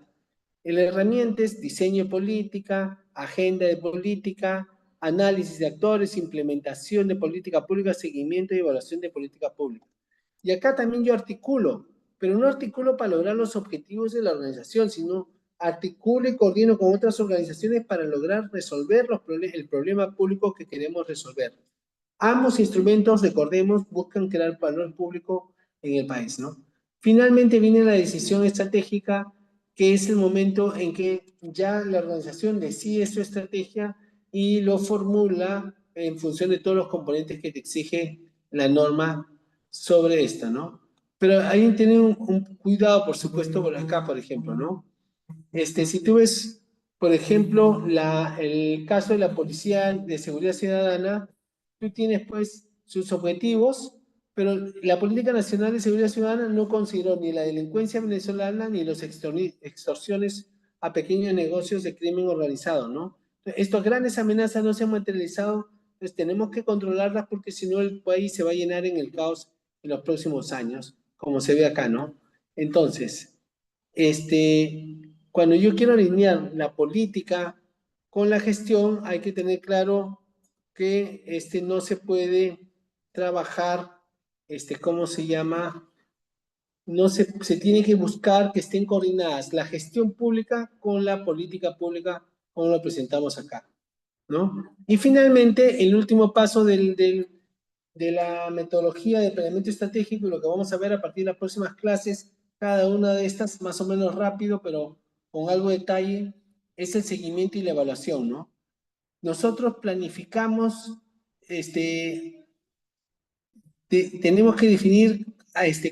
El herramienta es diseño de política, agenda de política, análisis de actores, implementación de política pública, seguimiento y evaluación de política pública. Y acá también yo articulo, pero no articulo para lograr los objetivos de la organización, sino articulo y coordino con otras organizaciones para lograr resolver el problema público que queremos resolver. Ambos instrumentos, recordemos, buscan crear valor público en el país, ¿no? Finalmente viene la decisión estratégica, que es el momento en que ya la organización decide su estrategia y lo formula en función de todos los componentes que te exige la norma sobre esta, ¿no? Pero hay que tener un cuidado, por supuesto, por acá, por ejemplo, ¿no? Si tú ves, por ejemplo, el caso de la Policía de Seguridad Ciudadana, tú tienes pues sus objetivos, pero la Política Nacional de Seguridad Ciudadana no consideró ni la delincuencia venezolana ni las extorsiones a pequeños negocios de crimen organizado, ¿no? Estas grandes amenazas no se han materializado, pues tenemos que controlarlas porque si no el país se va a llenar en el caos en los próximos años, como se ve acá, ¿no? Entonces, cuando yo quiero alinear la política con la gestión, hay que tener claro que no se puede trabajar, ¿cómo se llama? No se tiene que buscar que estén coordinadas la gestión pública con la política pública, como lo presentamos acá, ¿no? Y finalmente, el último paso de la metodología de planeamiento estratégico, y lo que vamos a ver a partir de las próximas clases, cada una de estas, más o menos rápido, pero con algo de detalle, es el seguimiento y la evaluación, ¿no? Nosotros planificamos, tenemos que definir,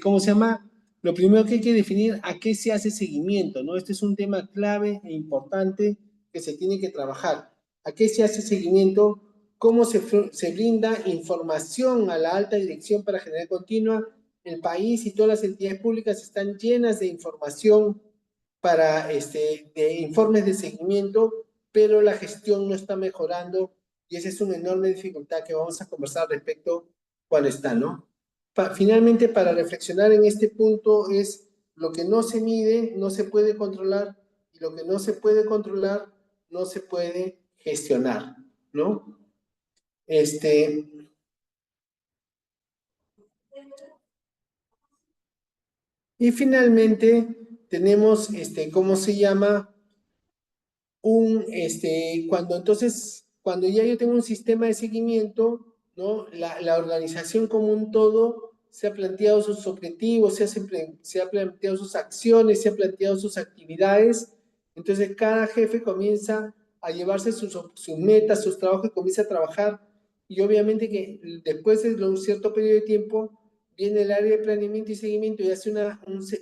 ¿cómo se llama? Lo primero que hay que definir a qué se hace seguimiento, ¿no? Este es un tema clave e importante que se tiene que trabajar. ¿A qué se hace seguimiento? ¿Cómo se brinda información a la alta dirección para generar continua? El país y todas las entidades públicas están llenas de información para, de informes de seguimiento, pero la gestión no está mejorando y esa es una enorme dificultad que vamos a conversar respecto cuál está, ¿no? Finalmente, para reflexionar en este punto es lo que no se mide, no se puede controlar, y lo que no se puede controlar, no se puede gestionar, ¿no? Y finalmente tenemos, ¿cómo se llama? Cuando entonces, cuando ya yo tengo un sistema de seguimiento, ¿no? La organización como un todo se ha planteado sus objetivos, se ha planteado sus acciones, se ha planteado sus actividades, entonces cada jefe comienza a llevarse sus metas, sus trabajos y comienza a trabajar, y obviamente que después de un cierto periodo de tiempo, viene el área de planeamiento y seguimiento y hace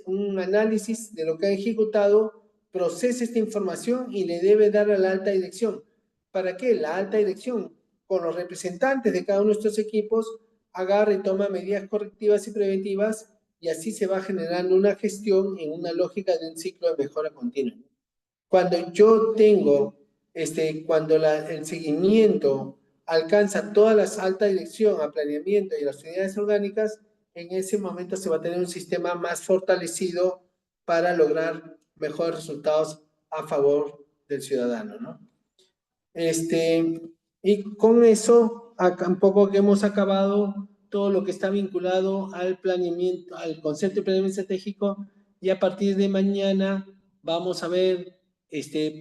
un análisis de lo que ha ejecutado, procesa esta información y le debe dar a la alta dirección. ¿Para qué? La alta dirección, con los representantes de cada uno de estos equipos, agarra y toma medidas correctivas y preventivas y así se va generando una gestión en una lógica de un ciclo de mejora continua. Cuando yo tengo, cuando el seguimiento alcanza todas las alta dirección a planeamiento y las unidades orgánicas, en ese momento se va a tener un sistema más fortalecido para lograr mejores resultados a favor del ciudadano, ¿no? Y con eso, un poco que hemos acabado todo lo que está vinculado al planeamiento, al concepto de planeamiento estratégico, y a partir de mañana vamos a ver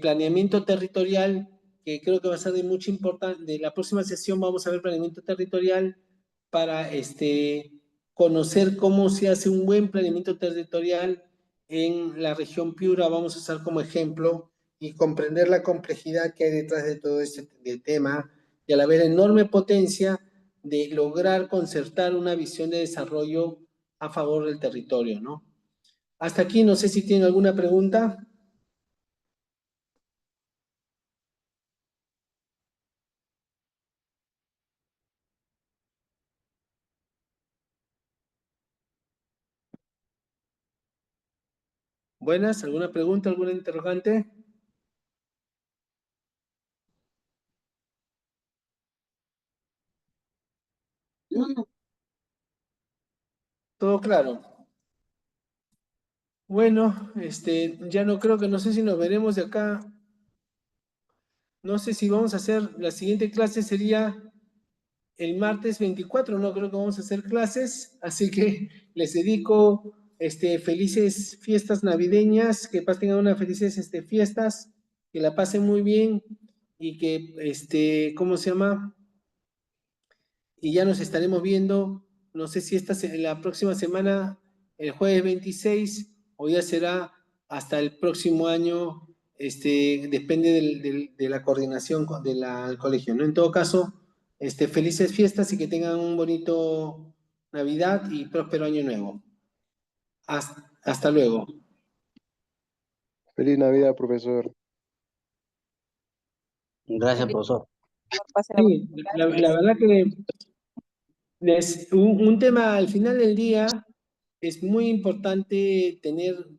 planeamiento territorial, que creo que va a ser de mucha importancia. De la próxima sesión vamos a ver planeamiento territorial para conocer cómo se hace un buen planeamiento territorial en la región Piura. Vamos a usar como ejemplo y comprender la complejidad que hay detrás de todo este tema y a la vez la enorme potencia de lograr concertar una visión de desarrollo a favor del territorio, ¿no? Hasta aquí, no sé si tienen alguna pregunta. Buenas, ¿alguna pregunta, alguna interrogante? Todo claro. Bueno, ya no creo que, no sé si nos veremos de acá. No sé si vamos a hacer, la siguiente clase sería el martes 24, no creo que vamos a hacer clases, así que les dedico felices fiestas navideñas, que tengan unas felices fiestas, que la pasen muy bien y que, ¿cómo se llama? Y ya nos estaremos viendo, no sé si la próxima semana, el jueves 26, o ya será hasta el próximo año, depende de la coordinación del colegio, ¿no? En todo caso, felices fiestas y que tengan un bonito Navidad y próspero año nuevo. Hasta luego. Feliz Navidad, profesor. Gracias, profesor. Sí, la verdad que un tema al final del día es muy importante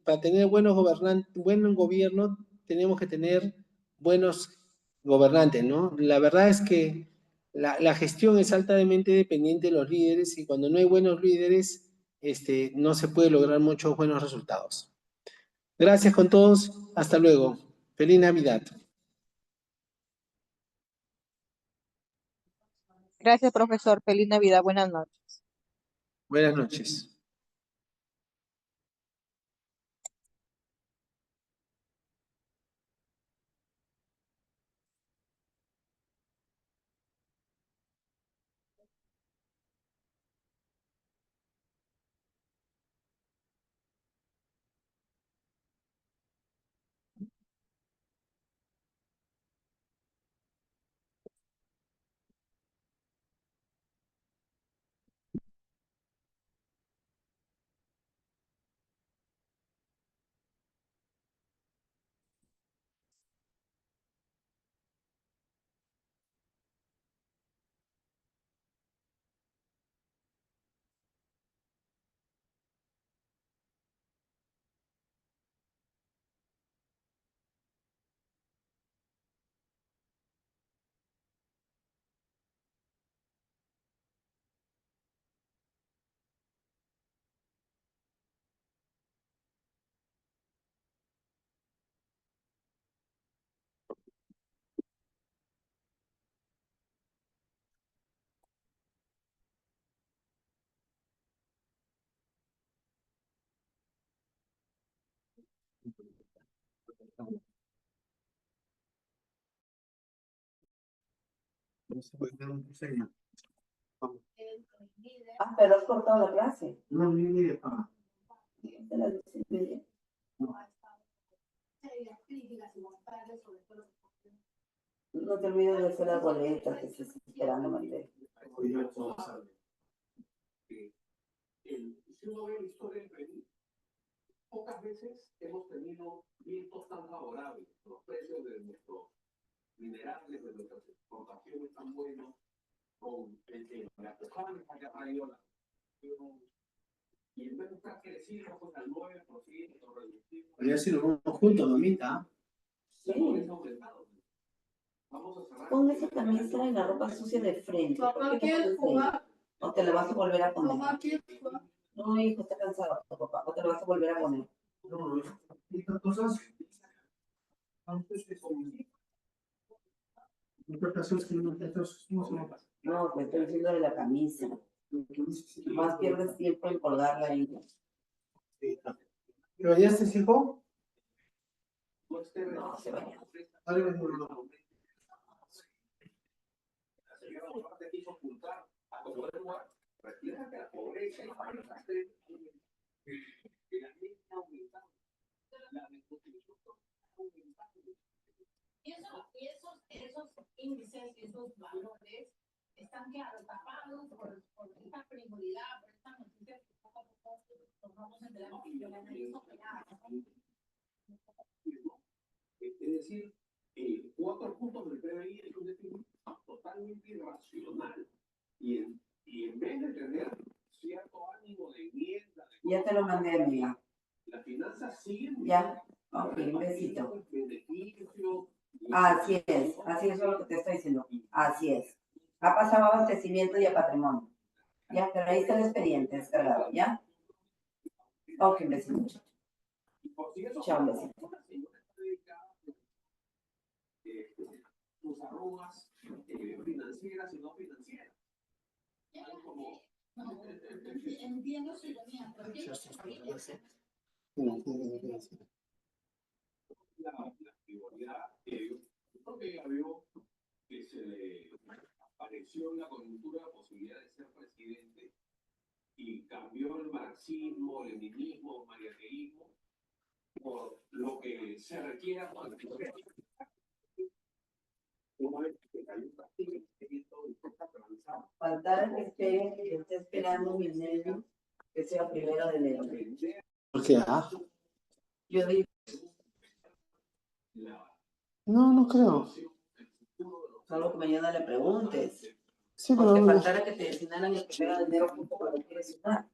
para tener buenos gobernantes, buen gobierno, tenemos que tener buenos gobernantes, ¿no? La verdad es que la gestión es altamente dependiente de los líderes y cuando no hay buenos líderes, no se puede lograr muchos buenos resultados. Gracias con todos, hasta luego. Feliz Navidad. Gracias, profesor. Feliz Navidad. Buenas noches. Buenas noches. No se puede dar un diseño. Ah, pero has cortado la clase. No, ni de pa. De las 10:30. No te olvides de hacer las boletas que estás esperando, María. Si uno ve la historia del Perú, pocas veces hemos tenido vientos tan favorables. Los precios de nuestros minerales, de nuestras exportaciones tan buenos, con la persona que ha traído la y en vez de estar creciendo con el 9% reducido. Pero ya si lo vamos juntos, mamita. Sí. Pon esa camisa y la ropa sucia de frente. ¿Por qué te pones ahí? ¿O te la vas a volver a poner? No, hijo, está cansado, papá. ¿O te la vas a volver a poner? No, estas cosas. Antes que son. Muchas ocasiones que no son. No, pues estoy diciendo de la camisa. Más pierdes tiempo en colgarla ahí. ¿Te bañaste, hijo? No, se baña. Algo no. Esos índices, esos valores están quedando tapados por esta frivolidad, por esta noticia que poco a poco nos vamos enterando que yo la analizo pegada. Es decir, 4 puntos del PBI es un déficit totalmente irracional. Y en vez de tener cierto ánimo de enmienda, Ya te lo mandé, amiga. las finanzas siguen. Ya. Ok, un besito. Beneficio. Así es lo que te estoy diciendo. Así es. Ha pasado a abastecimiento y a patrimonio. Ya, pero ahí está el expediente descargado, ¿ya? Ok, un besito. Chao, un besito. Sus arrugas financieras y no financieras. Entiendo su ironía, pero La frivolidad que porque ya vio que se le apareció en la coyuntura la posibilidad de ser presidente y cambió el marxismo, leninismo, mariateísmo por lo que se requiere para el una vez que hay un partido que todo el toca avanzar. Faltar que esté esperando mi enero, que sea 1 de enero. ¿Por qué? Yo digo, No, no creo. solo que mañana le preguntes. Sí, Porque pero. faltara que te designaran el 1 de enero justo cuando quieres estar.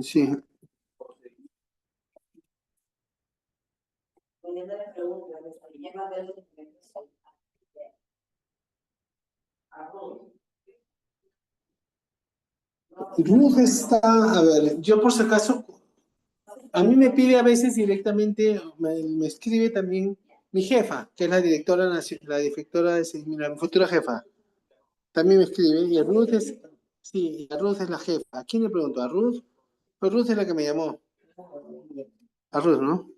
Sí. Mañana le preguntas, ¿ya más de los documentos? Ruth está, a ver, yo por si acaso, a mí me pide a veces directamente, me escribe también mi jefa, que es la directora, la directora de la futura jefa. También me escribe, y Ruth es, sí, Ruth es la jefa. ¿A quién le pregunto? ¿A Ruth? Pues Ruth es la que me llamó. A Ruth, ¿no?